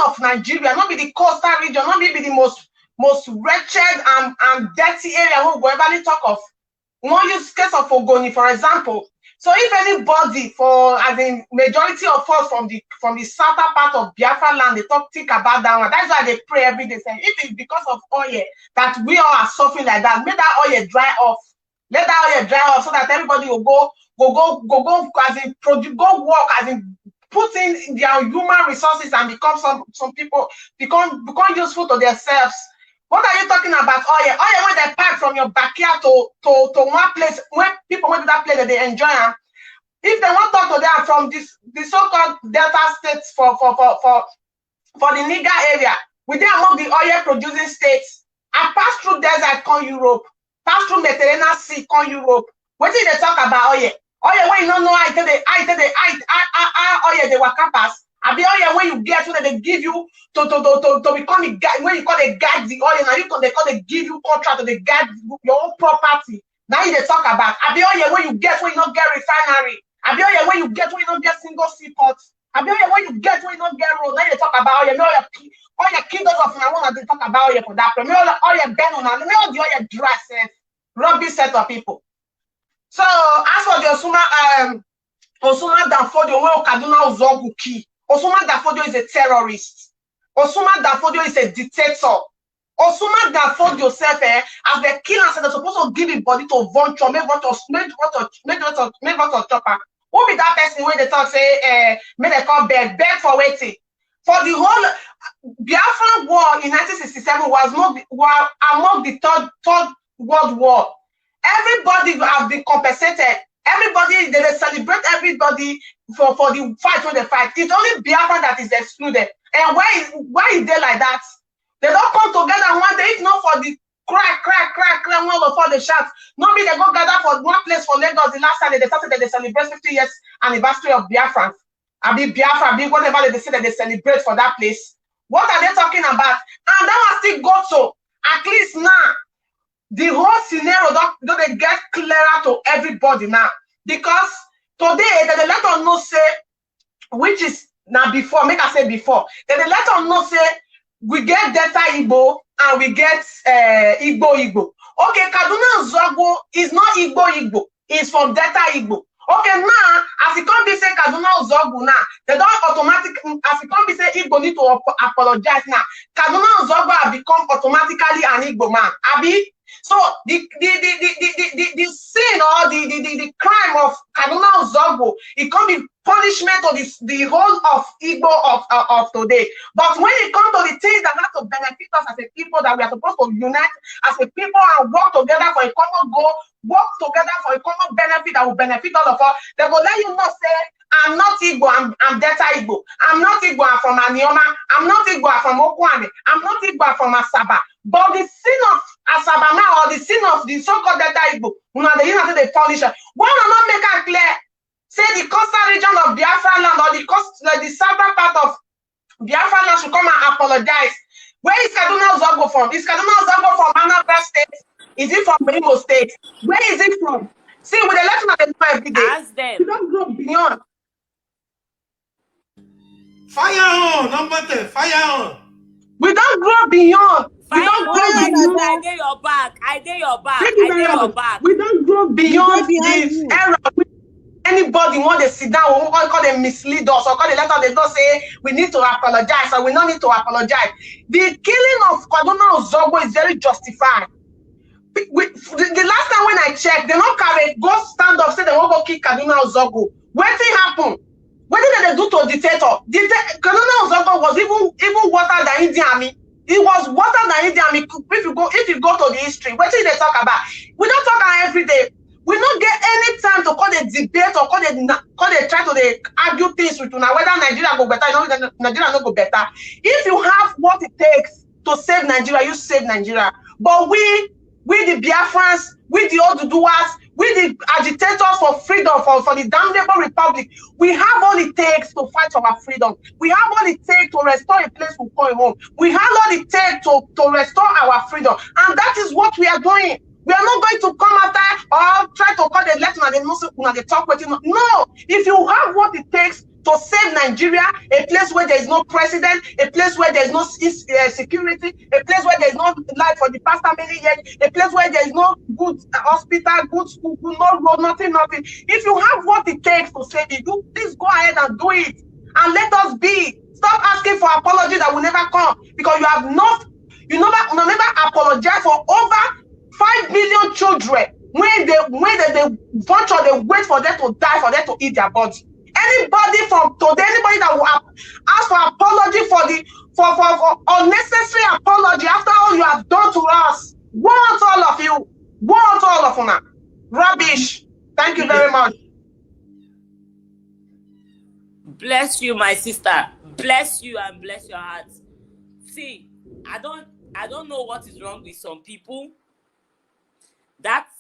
of Nigeria, not be the coastal region, not be the most wretched and dirty area who will ever talk of. One use case of Ogoni, for example. So if anybody majority of us from the southern part of Biafra land, they think about that one. That's why they pray every day, saying if it's because of oil that we all are suffering like that, make that oil dry off. Let that oil dry off so that everybody will go work, put in their human resources and become some people become useful to themselves. What are you talking about? Oil when they pack from your backyard to one place, when people went to that place that they enjoy them. If they want to talk to them from the so-called Delta states for the nigger area, within among the oil producing states, I pass through desert, come Europe, pass through Mediterranean Sea, come Europe. What did they talk about oil? Oil when you don't know oil they were campus. I be oil when you get what they give you to become a guide. When you call a guide the oil, now they give you contract to the guide your own property. Now they talk about. I be oil when you get when you don't get refinery. I be oil when you get when you don't get single seaports. I be oil when you get when you don't get road. Now they talk about oil. All your kingdoms of Nawona they talk about oil for that. All your Ben on all the oil dry set, rugby set of people. So as for the Osuma Danfodio, where Kaduna Zoguki. Osuma Danfodio is a terrorist. Osuma Danfodio is a dictator. Osuma Danfodio self, as the killers, they're supposed to give his body to Voncho, make what chopper. Who be that person when they talk say, make they call beg for waiting? For the whole Biafran war in 1967 was among the third World War. Everybody have been compensated. Everybody, they celebrate everybody for the fight when they fight. It's only Biafra that is excluded. And why is they like that? They don't come together one day, if not for the cry. One of all the shots. Nobody they go gather for one place for Lagos. The last time they started that they celebrate 50 years anniversary of Biafrans. Biafra, whatever they say that they celebrate for that place. What are they talking about? And that was still go to at least now. The whole scenario don't they get clearer to everybody now. Because today they let us know say, which is now before, make I say before, they let us know say we get Delta Igbo and we get Igbo. Okay, Kaduna Zogo is not Igbo, it's from Delta Igbo. Okay, now, as it can't be say Kaduna Zogo now, they don't automatically, as it can't be say Igbo need to apologize now. Kaduna Zogo have become automatically an Igbo man. Abi? So the sin or the crime of Kaduna Zogo, it can be punishment of the whole of Igbo of today. But when it comes to the things that have to benefit us as a people, that we are supposed to unite as a people and work together for a common goal, work together for a common benefit that will benefit all of us, they will let you know say, I'm not Igbo, I'm Delta Igbo. I'm not Igbo, I'm from Anioma. I'm not Igbo, I'm from Okwane. I'm not Igbo, I'm from Asaba. But the sin of Asaba now, or the sin of the so-called Delta Igbo, they punish us. Why not make it clear? Say the coastal region of Biafra land or the southern part of Biafra land should come and apologize. Where is Kaduna Zogo from? Is Kaduna Zogo from Anambra State? Is it from Imo State? Where is it from? See, with the election of the know every day, Ask them. you don't go beyond. Fire on, number 10, fire on. We don't grow beyond. We don't grow beyond. I did your back. I did your back. Thank you I very did your much. back. We don't grow beyond this era. Anybody want to sit down or call them mislead us or call the letter, they don't say we need to apologize or we don't need to apologize. The killing of Kaduna Zogo is very justified. The last time when I checked, they don't carry go stand up, say they won't go kill Kaduna Zogo. What thing happened? What did they do to a dictator? Kaduna Zogo was even worse than Indian Army. It was worse than Indian Army. If you go to the history, what did they talk about? We don't talk about every day. We don't get any time to call the debate or call they try to argue things with you now whether Nigeria go better, Nigeria no go better. If you have what it takes to save Nigeria, you save Nigeria. But we the Biafrans, we the Oduduwas, we the agitators for freedom, for the damnable republic, we have all it takes to fight for our freedom. We have all it takes to restore a place we call home. We have all it takes to restore our freedom. And that is what we are doing. We are not going to come after or try to call the lesson and the talk with you. No, if you have what it takes to save Nigeria, a place where there is no president, a place where there is no security, a place where there is no life for the past many years, a place where there is no good hospital, good school, no road, nothing. If you have what it takes to save it, you please go ahead and do it. And let us be. Stop asking for apology that will never come because you never apologize for over 5 million children when they vulture, they wait for them to die, for them to eat their body. Anybody from today, anybody that will ask for apology for unnecessary apology after all you have done to us, want all of you, want all of them. Rubbish. Thank you very much. Bless you, my sister. Bless you and bless your heart. See, I don't know what is wrong with some people. That's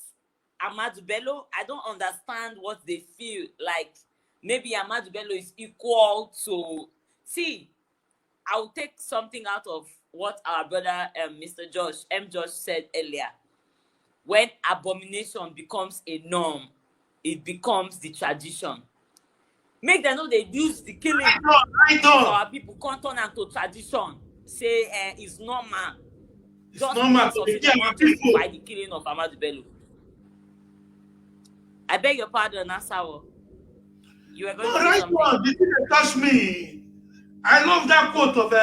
Ahmadu Bello. I don't understand what they feel like. Maybe Ahmadu Bello is equal to. See, I will take something out of what our brother Mr. Josh said earlier. When abomination becomes a norm, it becomes the tradition. Make them know they use the killing of our people, content and to tradition. Say it's normal. Just because of it by the killing of Ahmadu Bello. I beg your pardon, Nasawo. You were going to say something. One, they didn't touch me. I love that quote of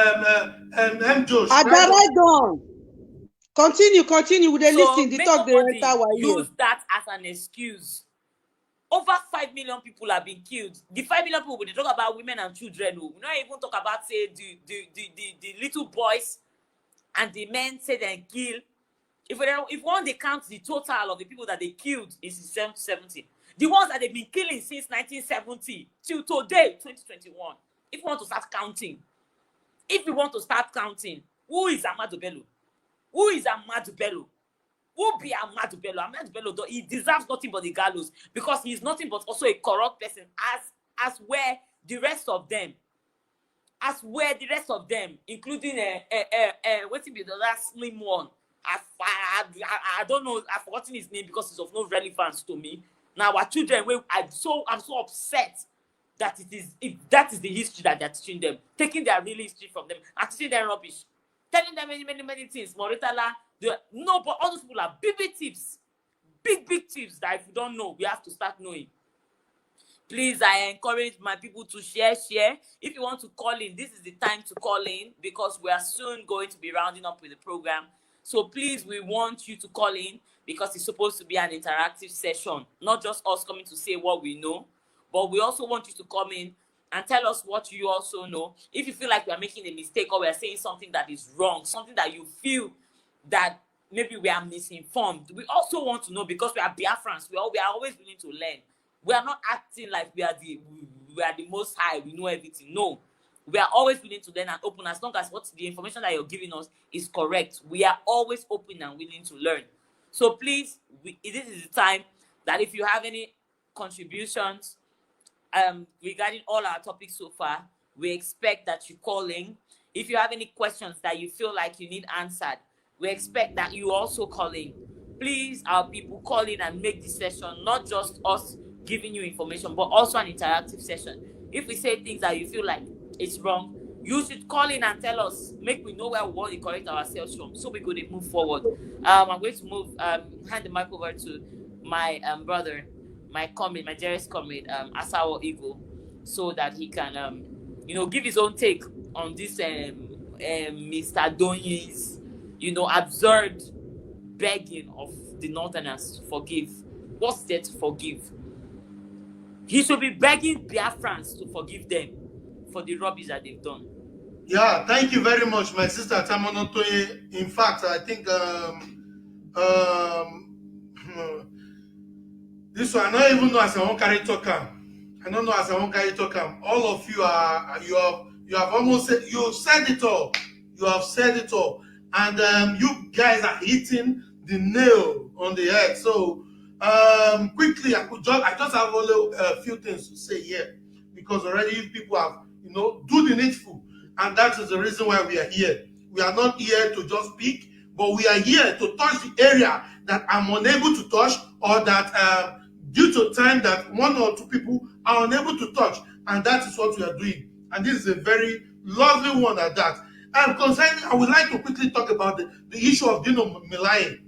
M. Josh. Continue with the listing. The talk the use that as an excuse. Over 5 million people have been killed. The 5 million people, they talk about women and children. We don't even talk about, say, the little boys and the men say they kill. If one they count the total of the people that they killed is 70. The ones that they've been killing since 1970 till today, 2021. If you want to start counting, who is Ahmadu Bello? Who is Ahmadu Bello? Who be Ahmadu Bello? Ahmadu Bello, he deserves nothing but the gallows because he is nothing but also a corrupt person, as where the rest of them, including what's be the last slim one? I don't know. I've forgotten his name because it's of no relevance to me. Now our children, I'm so upset that that is the history that they're teaching them, taking their real history from them and teaching them rubbish, telling them many things. Moritala, no, but all those people are big tips, big tips that if you don't know, we have to start knowing. Please, I encourage my people to share. If you want to call in, this is the time to call in because we are soon going to be rounding up with the program. So please, we want you to call in because it's supposed to be an interactive session, not just us coming to say what we know, but we also want you to come in and tell us what you also know. If you feel like we are making a mistake or we are saying something that is wrong, something that you feel that maybe we are misinformed, we also want to know because we are Biafrans. We are always willing to learn. We are not acting like we are the most high, we know everything. No, we are always willing to learn and open as long as what the information that you're giving us is correct. We are always open and willing to learn. So please, this is the time that if you have any contributions regarding all our topics so far, we expect that you call in. If you have any questions that you feel like you need answered, we expect that you also call in. Please, our people, call in and make this session not just us giving you information, but also an interactive session. If we say things that you feel like it's wrong, you should call in and tell us, make we know where we want to correct ourselves from, so we could move forward. I'm going to hand the mic over to my brother, my dearest comrade, Asawo Eagle, so that he can, give his own take on this Mr. Donye's, absurd begging of the Northerners to forgive. What's there to forgive? He should be begging Biafrans to forgive them for the rubbish that they've done. Yeah, thank you very much, my sister Tamonotoye. In fact, I think this one, I don't even know as I won't carry talkam. I don't know as I won't carry talkam. All of you you have almost said, you said it all. You have said it all, and you guys are hitting the nail on the head. So quickly, I just have only a few things to say here because already people have do the needful, and that is the reason why we are here. We are not here to just speak, but we are here to touch the area that I'm unable to touch, or that due to time that one or two people are unable to touch, and that is what we are doing. And this is a very lovely one at that. And concerning, I would like to quickly talk about the issue of Dino Melaye.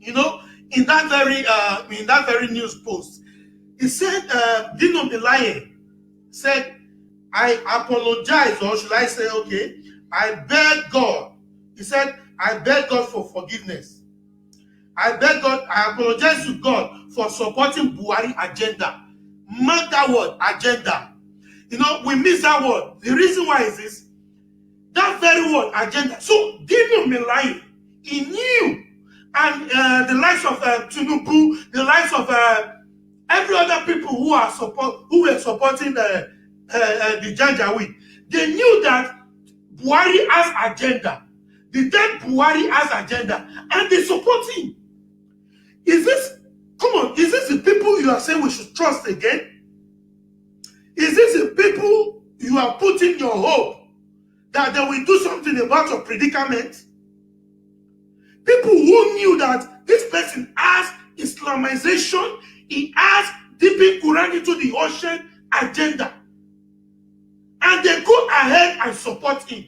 In that very news post, he said Dino Melaye said, I apologize, or should I say, okay, I beg God. He said, I beg God for forgiveness. I beg God, I apologize to God for supporting Buhari agenda. Mark that word, agenda. We miss that word. The reason why is this. That very word, agenda. So, Dino Melaye, he knew, and the likes of Tinubu, the likes of every other people who were supporting the Janjaweed, they knew that Buhari has agenda. The dead Buhari has agenda, and they support him. Is this the people you are saying we should trust again? Is this the people you are putting your hope that they will do something about your predicament? People who knew that this person has Islamization, he has dipping Quran into the ocean agenda, and they go ahead and support him.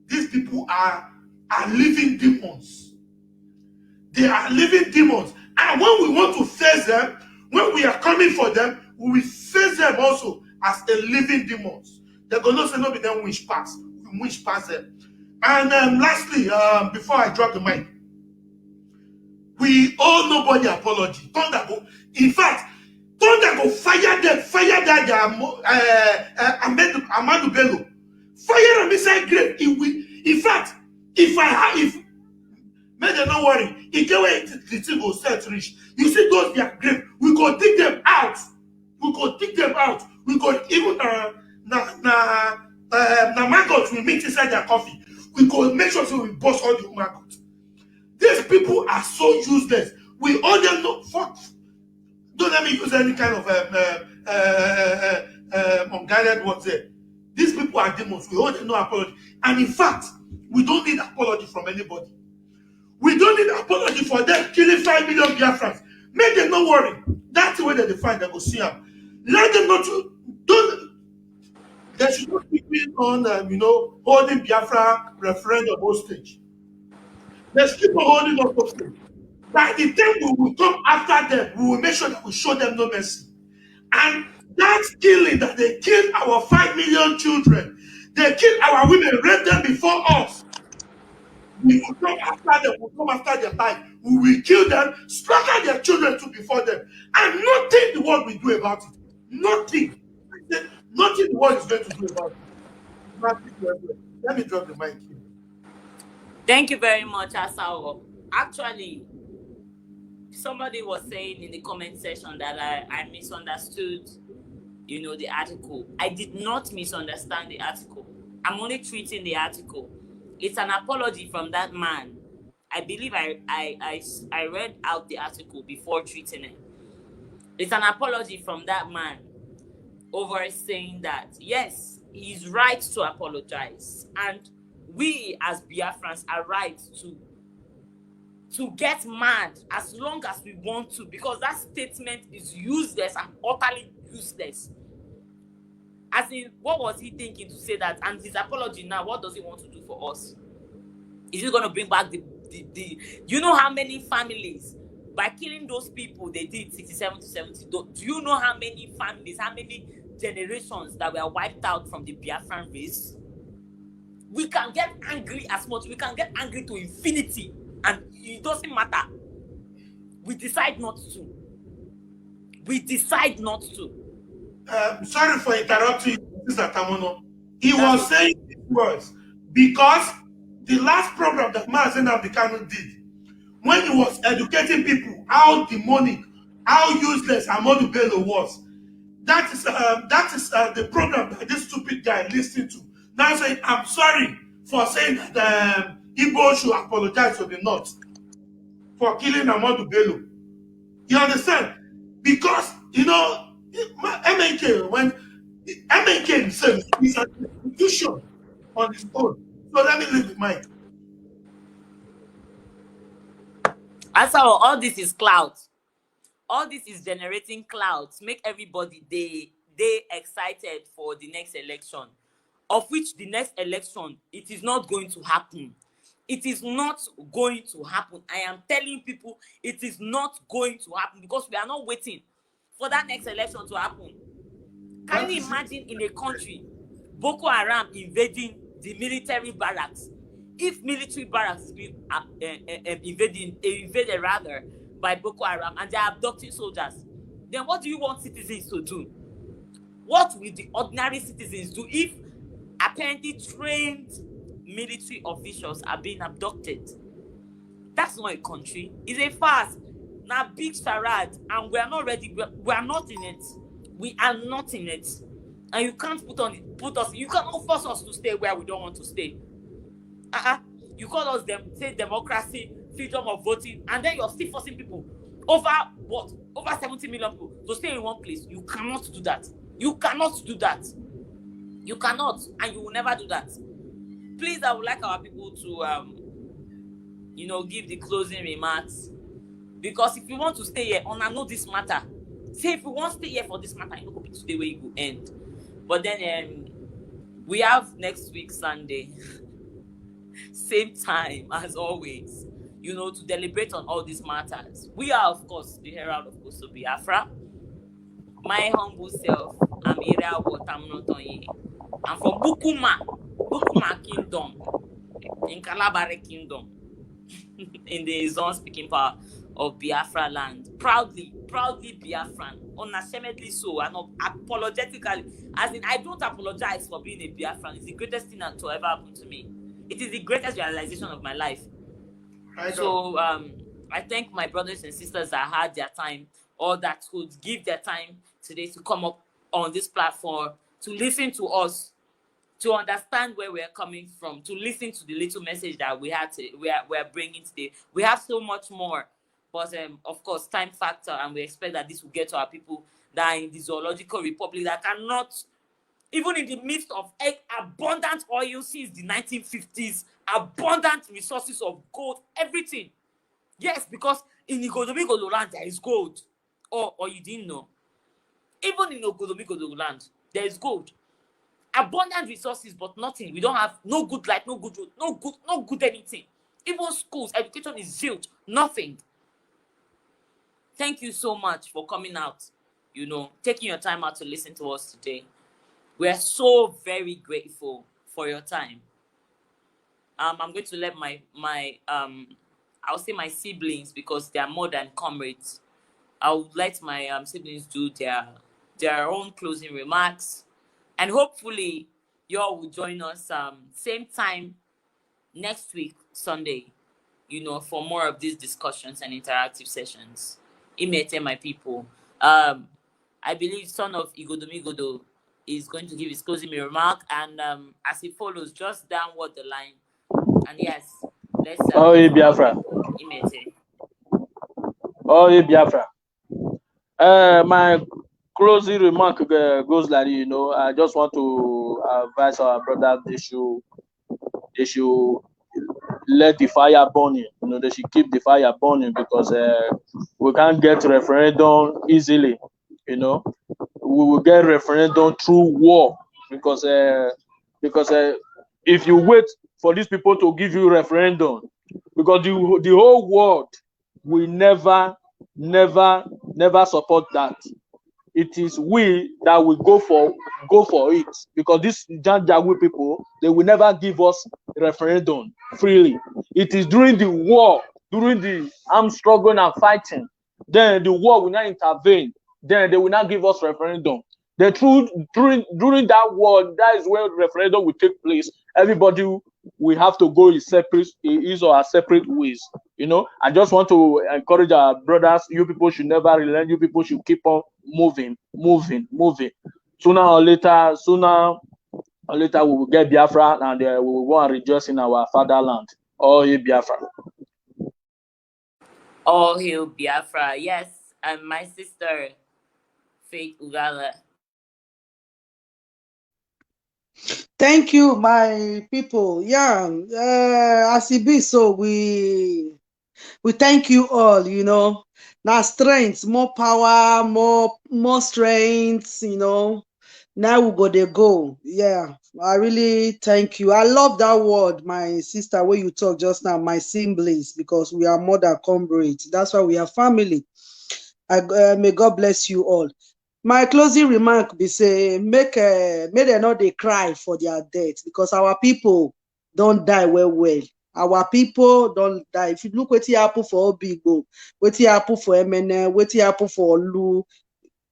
These people are living demons. They are living demons. And when we want to face them, when we are coming for them, we will face them also as a living demons. They're going to say, no, but then wish pass. We wish pass them. And lastly, before I drop the mic, we owe nobody apology. Thunder go. In fact, Thunder go fire that Ahmadu Bello. Fire them inside grave. In fact, if may they not worry, if they were the thing will set rich. You see those their grave, we go dig them out. We go even maggots we meet inside their coffee. We go make sure so we bust all the maggots. These people are so useless. We owe them no fuck. Don't let me use any kind of unguided words there. These people are demons. We owe them no apology. And in fact, we don't need apology from anybody. We don't need apology for them killing 5 million Biafrans. Make them not worry. That's the way that they find they go see them. Let them not to don't. They should not keep on holding Biafra referendum hostage. They should keep on holding us hostage. By the time we will come after them, we will make sure that we show them no mercy. And that killing that they killed our 5 million children, they killed our women, raped them before us. We will come after them, we will come after their life. We will kill them, slaughter their children too before them. And nothing the world will do about it. Nothing. Nothing the world is going to do about it. Let me drop the mic here. Thank you very much, Asawo. Actually, somebody was saying in the comment section that I misunderstood, the article. I did not misunderstand the article. I'm only treating the article. It's an apology from that man. I believe I read out the article before treating it. It's an apology from that man over saying that, yes, he's right to apologize. And we as Biafrans are right to get mad as long as we want to, because that statement is useless and utterly useless. As in, what was he thinking to say that? And his apology now, what does he want to do for us? Is he going to bring back the you know how many families, by killing those people, they did 67 to 70? Do you know how many families, how many generations that were wiped out from the Biafran race? We can get angry as much, we can get angry to infinity, and it doesn't matter. We decide not to. We decide not to. Sorry for interrupting, Mr. Tamono. He was saying these words because the last program that Mazi Nnamdi Kanu did, when he was educating people how demonic, how useless Ahmadu Bello was, that is the program that this stupid guy listened to. Now saying, I'm sorry for saying that Igbo should apologize to the North for killing Ahmadu Bello. You understand? Because, MNK, when MNK himself is an institution on his own. So let me leave the mic. As all this is clout. All this is generating clouds. Make everybody they excited for the next election. Of which the next election, it is not going to happen. It is not going to happen. I am telling people it is not going to happen because we are not waiting for that next election to happen. Can you imagine in a country, Boko Haram invading the military barracks? If military barracks is being invaded rather by Boko Haram and they are abducting soldiers, then what do you want citizens to do? What will the ordinary citizens do if apparently trained military officials are being abducted? That's not a country. It's a farce. Now big charade, and we are not ready. We are not in it. We are not in it. And you can't put us. You cannot force us to stay where we don't want to stay. You call us say democracy, freedom of voting, and then you're still forcing people over 70 million people to stay in one place. You cannot do that. You cannot do that. You cannot, and you will never do that. Please, I would like our people to give the closing remarks. Because if you want to stay here, I know this matter. Say if you want to stay here for this matter, you know go today where you go end. But then we have next week Sunday, same time as always, to deliberate on all these matters. We are, of course, the Herald of Coastal Biafra. My humble self, I'm Ira Wotamnotonye. I'm from Bukuma Kingdom, in Kalabare Kingdom, in the zone-speaking power of Biafra land. Proudly Biafran, unashamedly so, and apologetically. As in, I don't apologize for being a Biafran. It's the greatest thing to ever happen to me. It is the greatest realization of my life. So I thank my brothers and sisters that had their time, or that could give their time today to come up on this platform to listen to us, to understand where we're coming from, to listen to the little message that we are bringing today. We have so much more, but of course, time factor, and we expect that this will get to our people that are in the zoological republic that cannot, even in the midst of abundant oil since the 1950s, abundant resources of gold, everything. Yes, because in Igodomigodo land there is gold. Or you didn't know. Even in Igodomigodo land, there is gold. Abundant resources, but nothing. We don't have no good light, no good road, no good anything. Even schools, education is zilch, nothing. Thank you so much for coming out, taking your time out to listen to us today. We're so very grateful for your time. I'm going to let I'll say my siblings, because they are more than comrades. I'll let my siblings do their own closing remarks. And hopefully, you all will join us same time next week, Sunday, for more of these discussions and interactive sessions. Imete, my people. I believe son of Igodomigodo is going to give his closing remark, and as he follows, just downward the line. And yes, let's Biafra. Imete. Biafra. My closing remark goes like, I just want to advise our brothers they should let the fire burning. They should keep the fire burning, because we can't get referendum easily. We will get referendum through war, because if you wait for these people to give you referendum, because the whole world will never support that. It is we that will go for it, because these Janjaweed people, they will never give us referendum freely. It is during the war, during the armed struggle and fighting, then the war will not intervene. Then they will not give us referendum. The truth, during that war, that is where referendum will take place. Everybody will have to go his or her separate ways. I just want to encourage our brothers. You people should never relent. You people should keep on moving. Sooner or later, we will get Biafra, and we will go and rejoice in our fatherland. All hail Biafra. All hail Biafra. Yes, and my sister, Faith Ugala. Thank you, my people. Yeah, as it be, so we thank you all. Now strength, more power, more strength. Now we go. Yeah, I really thank you. I love that word, my sister, where you talk just now, my siblings, because we are more than comrades. That's why we are family. May God bless you all. My closing remark be say, may they not they cry for their death, because our people don't die well. Our people don't die. If you look what happened for Obigo, what happened for MNN, what happened for Lu,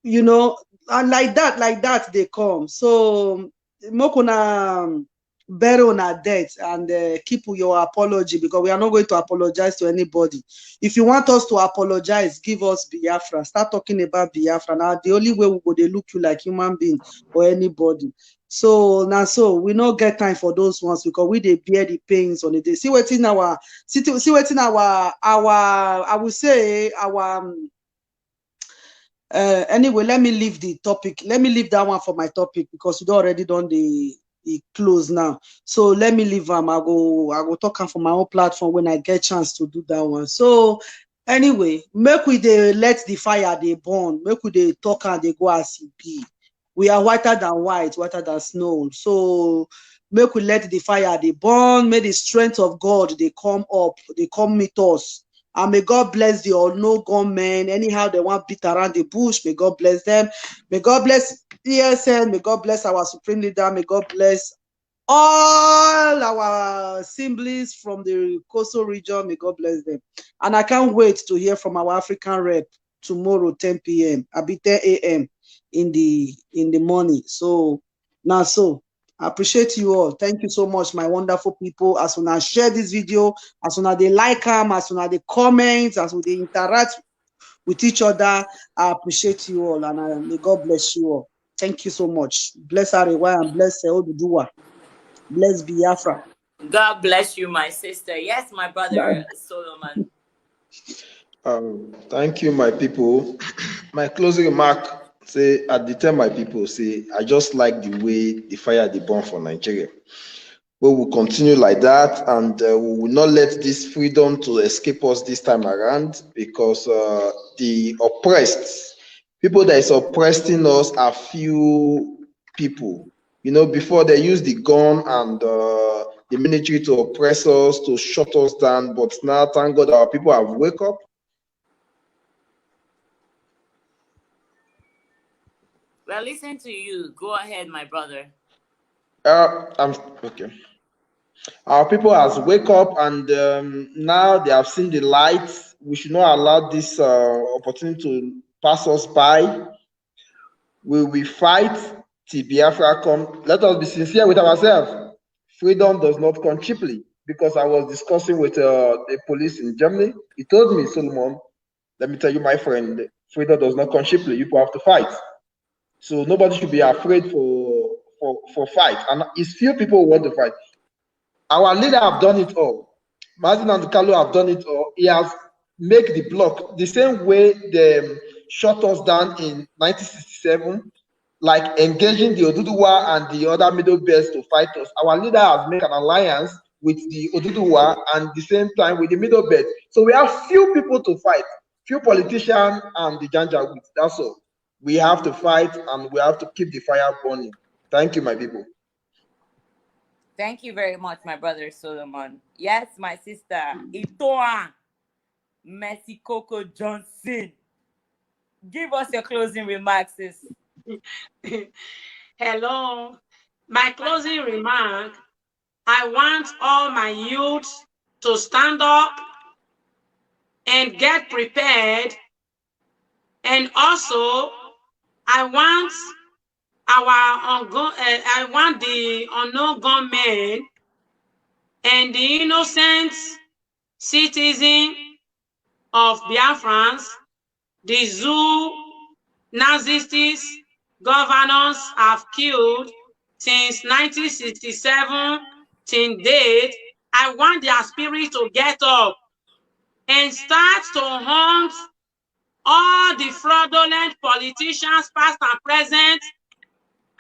and like that they come. So mokuna better on our death, and keep your apology, because we are not going to apologize to anybody. If you want us to apologize, give us Biafra. Start talking about Biafra. Now the only way we go, they look you like human being or anybody. So now, we not get time for those ones, because we they bear the pains on the day. See what in our I will say our anyway, let me leave the topic. Let me leave that one for my topic, because we already done the close now. So let me leave them. I go talk for my own platform when I get chance to do that one. So anyway, make we they let the fire they burn. Make we they talk and they go as it be. We are whiter than white, whiter than snow. So make we let the fire they burn. May the strength of God they come up, they come meet us. And may God bless the all-know gunmen. Anyhow, they want beat around the bush. May God bless them. May God bless ESN. May God bless our supreme leader. May God bless all our assemblies from the coastal region. May God bless them. And I can't wait to hear from our African rep tomorrow, 10 p.m. I'll be 10 a.m. in the morning. So now, I appreciate you all. Thank you so much, my wonderful people. As soon as share this video, as soon as they like them, as soon as they comment, as soon as they interact with each other, I appreciate you all, and may God bless you all. Thank you so much. Bless Arewa and bless Oduduwa. Bless Biafra. God bless you, my sister. Yes, my brother Solomon. Thank you, my people. My closing remark say at the time, my people say, I just like the way the fire they burn for Nigeria. We will continue like that, and we will not let this freedom to escape us this time around, because the oppressed people that is oppressing us are few people. You know, before they use the gun and the military to oppress us, to shut us down, but now, thank God, our people have wake up. Well, listen to you. Go ahead, my brother. I'm okay. Our people has wake up, and now they have seen the light. We should not allow this opportunity to pass us by. We will fight till Biafra come. Let us be sincere with ourselves. Freedom does not come cheaply, because I was discussing with the police in Germany. He told me, Solomon, let me tell you, my friend, freedom does not come cheaply. You have to fight. So nobody should be afraid for fight. And it's few people who want to fight. Our leader have done it all. Mazi and Kanu have done it all. He has made the block the same way they shut us down in 1967, like engaging the Oduduwa and the other Middle Belts to fight us. Our leader has made an alliance with the Oduduwa and the same time with the Middle Belt. So we have few people to fight, few politicians and the Janjaweed. That's all. We have to fight, and we have to keep the fire burning. Thank you, my people. Thank you very much, my brother Solomon. Yes, my sister Itoa Mercy Coco Johnson. Give us your closing remarks, sis. Hello. My closing remark, I want all my youth to stand up and get prepared. And also, I want I want the unknown gunmen and the innocent citizen of Biafrans, the zoo Nazistic governors have killed since 1967 till date. I want their spirit to get up and start to hunt all the fraudulent politicians, past and present,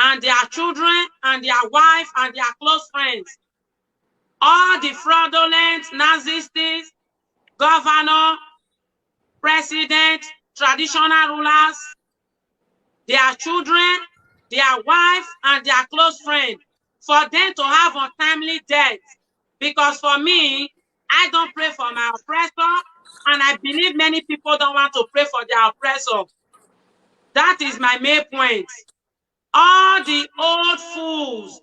and their children and their wife and their close friends. All the fraudulent Nazistic governor, president, traditional rulers, their children, their wife, and their close friends, for them to have untimely death. Because for me, I don't pray for my oppressor, and I believe many people don't want to pray for their oppressor. That is my main point. All the old fools,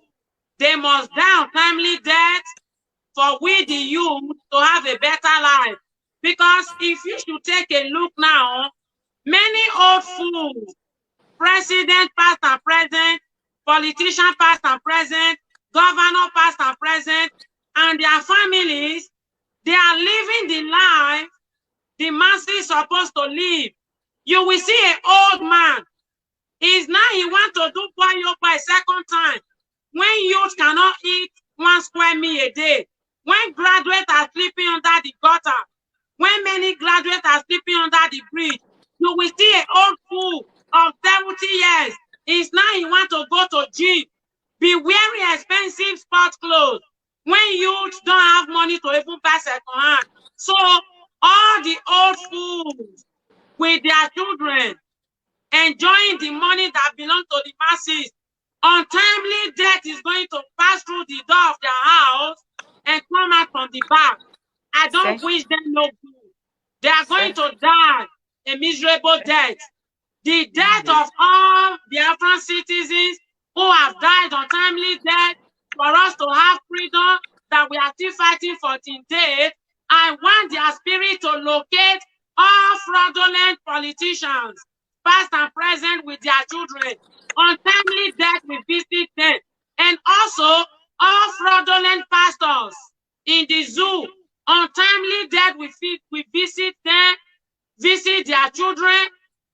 they must die untimely death for we the youth to have a better life. Because if you should take a look now, many old fools, president past and present, politician past and present, governor past and present, and their families, they are living the life the masses supposed to live. You will see an old man, is now he want to do boyo by second time. When youth cannot eat 1 square meal a day, when graduates are sleeping under the gutter, when many graduates are sleeping under the bridge, you will see an old fool of 70 years. Is now he want to go to gym, be wearing expensive sport clothes, when youth don't have money to even buy second hand. So all the old fools with their children enjoying the money that belongs to the masses, untimely death is going to pass through the door of their house and come out from the back. I don't wish them no good. They are going to die a miserable death. The death of all Biafran citizens who have died untimely death for us to have freedom that we are still fighting for till date. I want their spirit to locate all fraudulent politicians, past and present, with their children. Untimely death will visit them. And also, all fraudulent pastors in the zoo, untimely death will visit them, visit their children,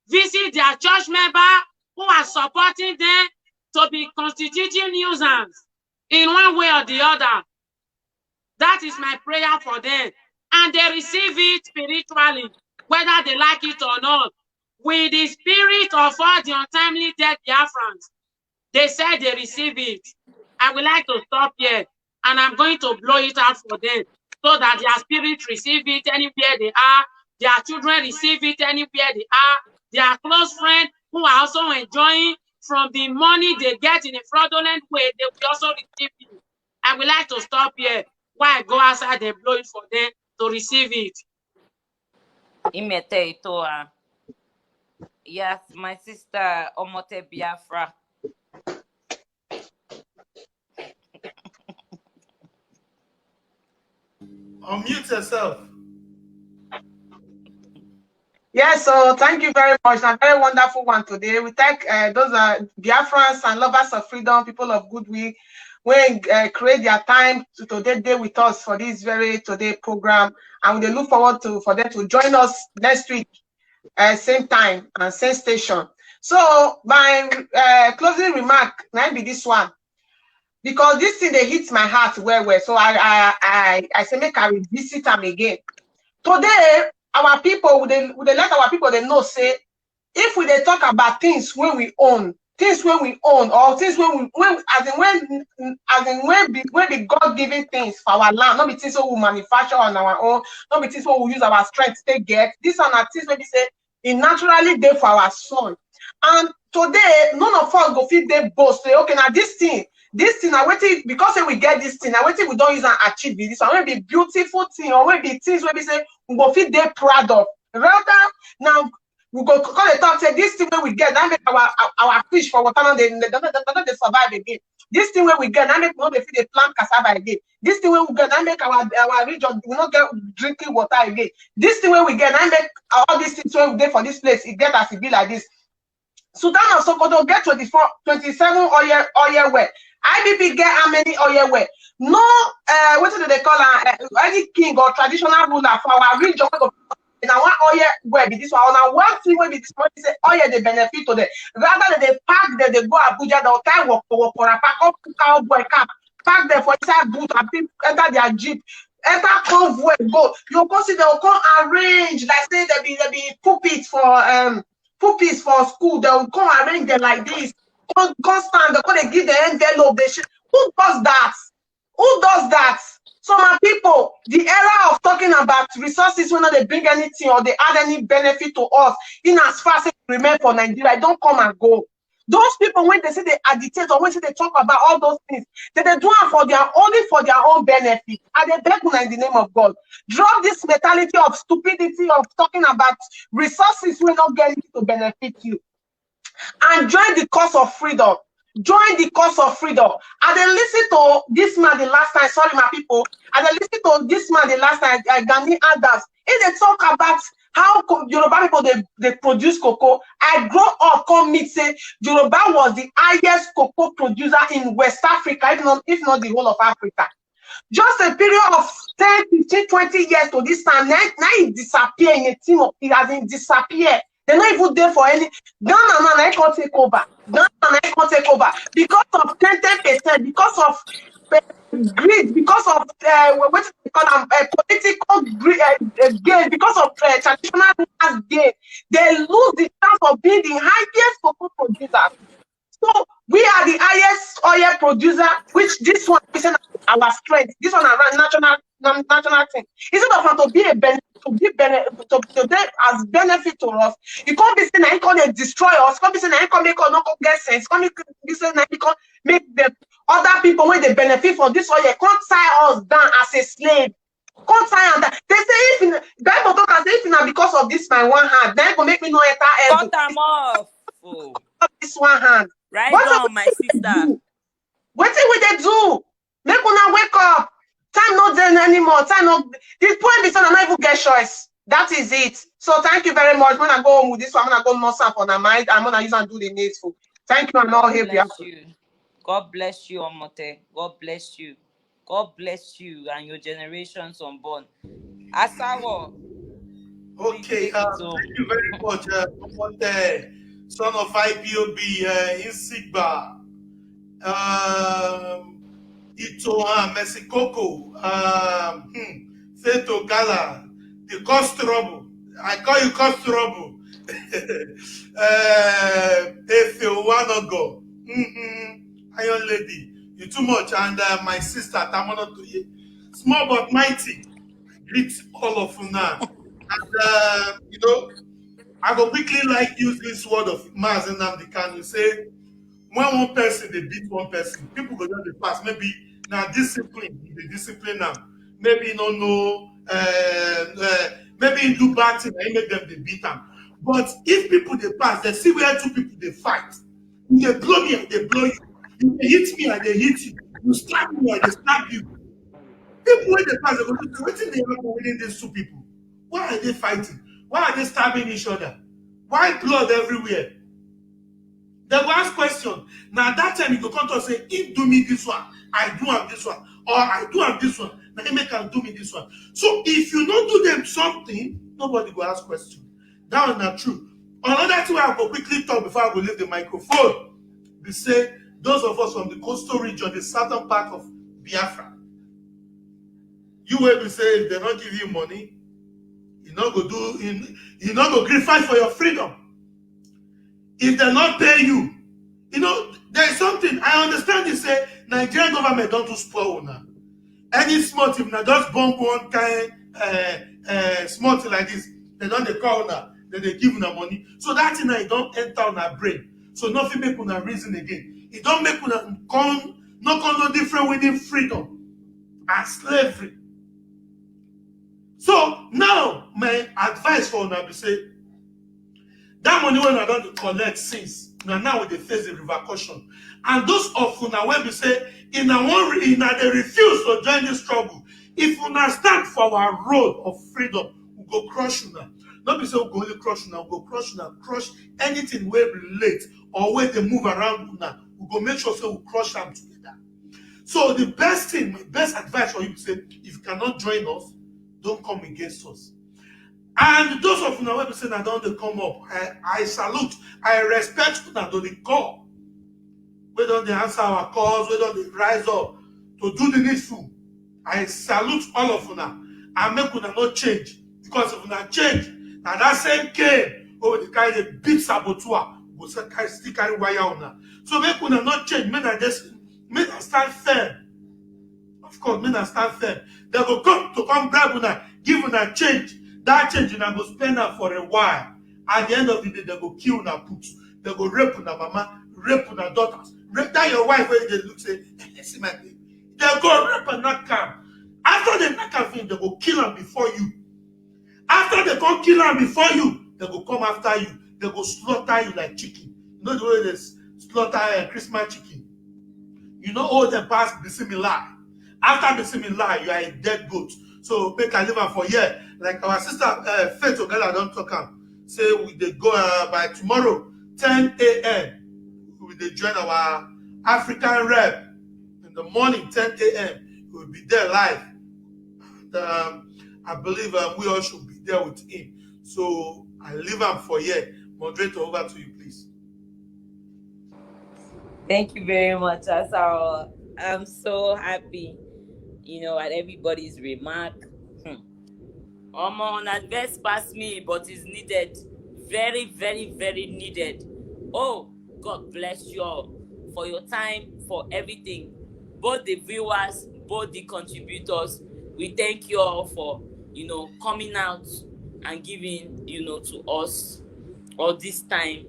visit their church members who are supporting them to be constituting nuisance. in one way or the other. That is my prayer for them. And they receive it spiritually, whether they like it or not. With the spirit of all the untimely dead Biafrans, they said they receive it. I would like to stop here, and I'm going to blow it out for them so that their spirit receive it anywhere they are, their children receive it anywhere they are, their close friends who are also enjoying from the money they get in a fraudulent way, they will also receive it. I would like to stop here while I go outside and blow it for them to receive it. Imete Itoa. Yes, my sister Omote Biafra. Unmute yourself. Yes, so thank you very much. A very wonderful one today. We thank those Biafrans and lovers of freedom, people of goodwill, when create their time to today with us for this very today program, and we look forward for them to join us next week, same time and same station. So my closing remark might be this one, because this thing they hit my heart well. So I say make I revisit them again today. Our people, would they let our people they know, say, if we they talk about things when we own, or things when be God-given things for our land, not be things we manufacture on our own, not be things we use our strength to get. These are not things where we say it naturally there for our son. And today, none of us go fit they boast, say, okay, now this thing I waiting because we get this thing. I waiting we don't use and achieve this. So maybe beautiful thing, or maybe things where we say we go feel they proud of. Rather now we go call it out. Say this thing where we get that make our fish for water they survive again. This thing where we get that make we not they feel they plant cassava again. This thing where we get that make our region we not get drinking water again. This thing where we get that make all these things where we get for this place it get as it be like this. Sudan and Sokoto get 27 oil well. IPOB get how many oil well? No, what do they call any king or traditional ruler for our region? Now one oil well be this one. Now one thing will be this one. Say oil they benefit to them. Rather than they pack them, they go Abuja. They'll carry work for a pack up cowboy cap, pack them for inside boot and people enter their jeep. Enter convoy go. You go see they'll come arrange like say they be pulpits for school. They'll come arrange them like this. Constant, they're going to give the envelope. Who does that? Who does that? So my people, the era of talking about resources when they bring anything or they add any benefit to us, in as far as it remain for Nigeria, don't come and go. Those people, when they say they agitate or when they talk about all those things, they do it only for their own benefit. And they beg in the name of God. Drop this mentality of stupidity of talking about resources will not get to benefit you. And join the cause of freedom. Join the cause of freedom. And then listen to this man the last time. Sorry, my people. And then listen to this man the last time. Gani Adams. If they talk about how Yoruba people they produce cocoa, I grow up come meet say Yoruba was the highest cocoa producer in West Africa, if not the whole of Africa. Just a period of 10, 15, 20 years to this time. Now it disappear in a team of it hasn't disappeared. They're not even there for any. Ghana I can't take over. Ghana I can't take over because of 10%, because of greed, because of what they call them, political gain, because of traditional gain. They lose the chance of being the highest cocoa producer. So we are the highest oil producer, which this one is our strength. This one around national thing. Instead of to be a benefit, to them as benefit to us, you can't be saying that you can't destroy us. Can't be saying that you can't make us not get sense. Can't be saying that you can't make the other people when they benefit from this oil. Can't tie us down as a slave. Can't tie on that. They say if Bible talk and say if not because of this my one hand, then it will make me no enter. Cut them off. Oh. This one hand. Right on, my sister. What will they do? Make una wake up. Time not then anymore. Time not. This point is not even get choice. That is it. So thank you very much. When I go home with this one, I'm gonna go more stuff on my mind. I'm gonna use and do the needful. Thank you and all help you. God bless you, Omote. God bless you. God bless you and your generations unborn. Asawo. Okay, thank you very much, Omote, son of IPOB, Insigba. Ito Mexicoco, Feto Gala, the cause trouble. I call you cause trouble. If you wanna go, Iron Lady, you too much, and my sister Tamono to you, small but mighty. Greet all of you now, and I go quickly like use this word of Mazi Nnamdi Kanu say. When one person they beat one person, people go down the pass. Maybe now discipline, the discipline now. Maybe you don't know, maybe you do bad thing and you make them they beat them. But if people they pass, they see where two people they fight. You they blow me and they blow you. You they hit me and they hit you. You stab me and they stab you. People when they pass, they go to what they happen within these two people. Why are they fighting? Why are they stabbing each other? Why blood everywhere? They will ask question. Now that time you go come to say, if do me this one, I do have this one, or I do have this one. Now he can do me this one. So if you don't do them something, nobody will ask question. That is not true. Another thing I will quickly talk before I will leave the microphone. They say those of us from the coastal region, the southern part of Biafra, you will be say if they don't give you money, you not go do, you not go fight for your freedom. If they not pay you, there is something. I understand you say Nigerian government don't do spoil now. Any small thing, now just bomb one kind small thing like this, they don't they call now, then they give them money. So that thing it don't enter on our brain. So nothing make una reason again. It don't make una no different within freedom and slavery. So now my advice for una be say, that money when I don't collect since now they face the repercussion. And those of una when we say they refuse to join this struggle. If una stand for our road of freedom, we go crush una. Not be say we go only crush una, we go crush una, crush anything where relate or where they move around una. We go make sure say we crush them together. So the best thing, my best advice for you to say, if you cannot join us, don't come against us. And those of you who say that don't they come up, I salute, I respect you that don't call. We don't they answer our calls, we don't they rise up to do the needful. I salute all of you now. I make you not change. Because if you not change, now that same cane over the kind of big saboteur, we still carry wire on now. So make you not change, men are just men are stand firm. Of course, men are stand firm. They will come to bribe you now, give you a change. That change you go spend her for a while. At the end of the day, they go kill una put. They go rape una mama, rape una daughters. Rape that your wife when they look say, see my baby. They go rape and knock her. After they knock her, they go kill her before you. After they come kill her before you, they go come after you. They go slaughter you like chicken. You know the way they slaughter Christmas chicken. You know all the past Bismillah. After Bismillah, you are a dead goat. So make a live for here. Like our sister Faith Ogala don't talk am. Say we they go by tomorrow, 10 a.m. We they join our African rep in the morning, 10 a.m. We will be there live. And I believe we all should be there with him. So I leave him for here. Moderator, over to you, please. Thank you very much, Asaro. I'm so happy, at everybody's remark. That verse past me, but it's needed. Very, very, very needed. Oh, God bless you all for your time, for everything. Both the viewers, both the contributors. We thank you all for, coming out and giving, to us all this time.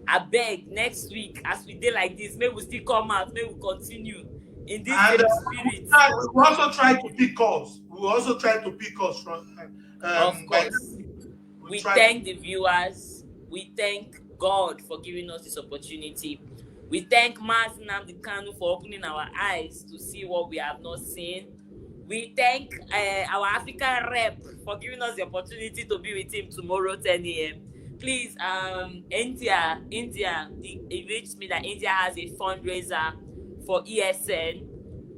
I beg next week, as we did like this, maybe we still come out, maybe we continue in this spirit. We also try to pick calls. From. Of course. We thank the viewers. We thank God for giving us this opportunity. We thank Mazi Nnamdi Kanu for opening our eyes to see what we have not seen. We thank our African rep for giving us the opportunity to be with him tomorrow, 10 a.m. Please, India, it reached me that India has a fundraiser for ESN.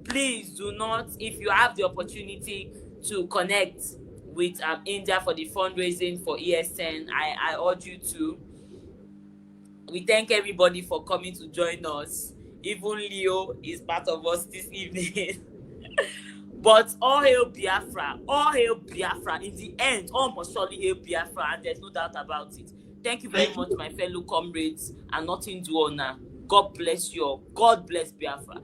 Please do not, if you have the opportunity to connect with India for the fundraising for ESN, I urge you to. We thank everybody for coming to join us. Even Leo is part of us this evening. But all hail Biafra. All hail Biafra. In the end, all must surely hail Biafra, and there's no doubt about it. Thank you very much, my fellow comrades, and nothing to honor. God bless you all. God bless Biafra.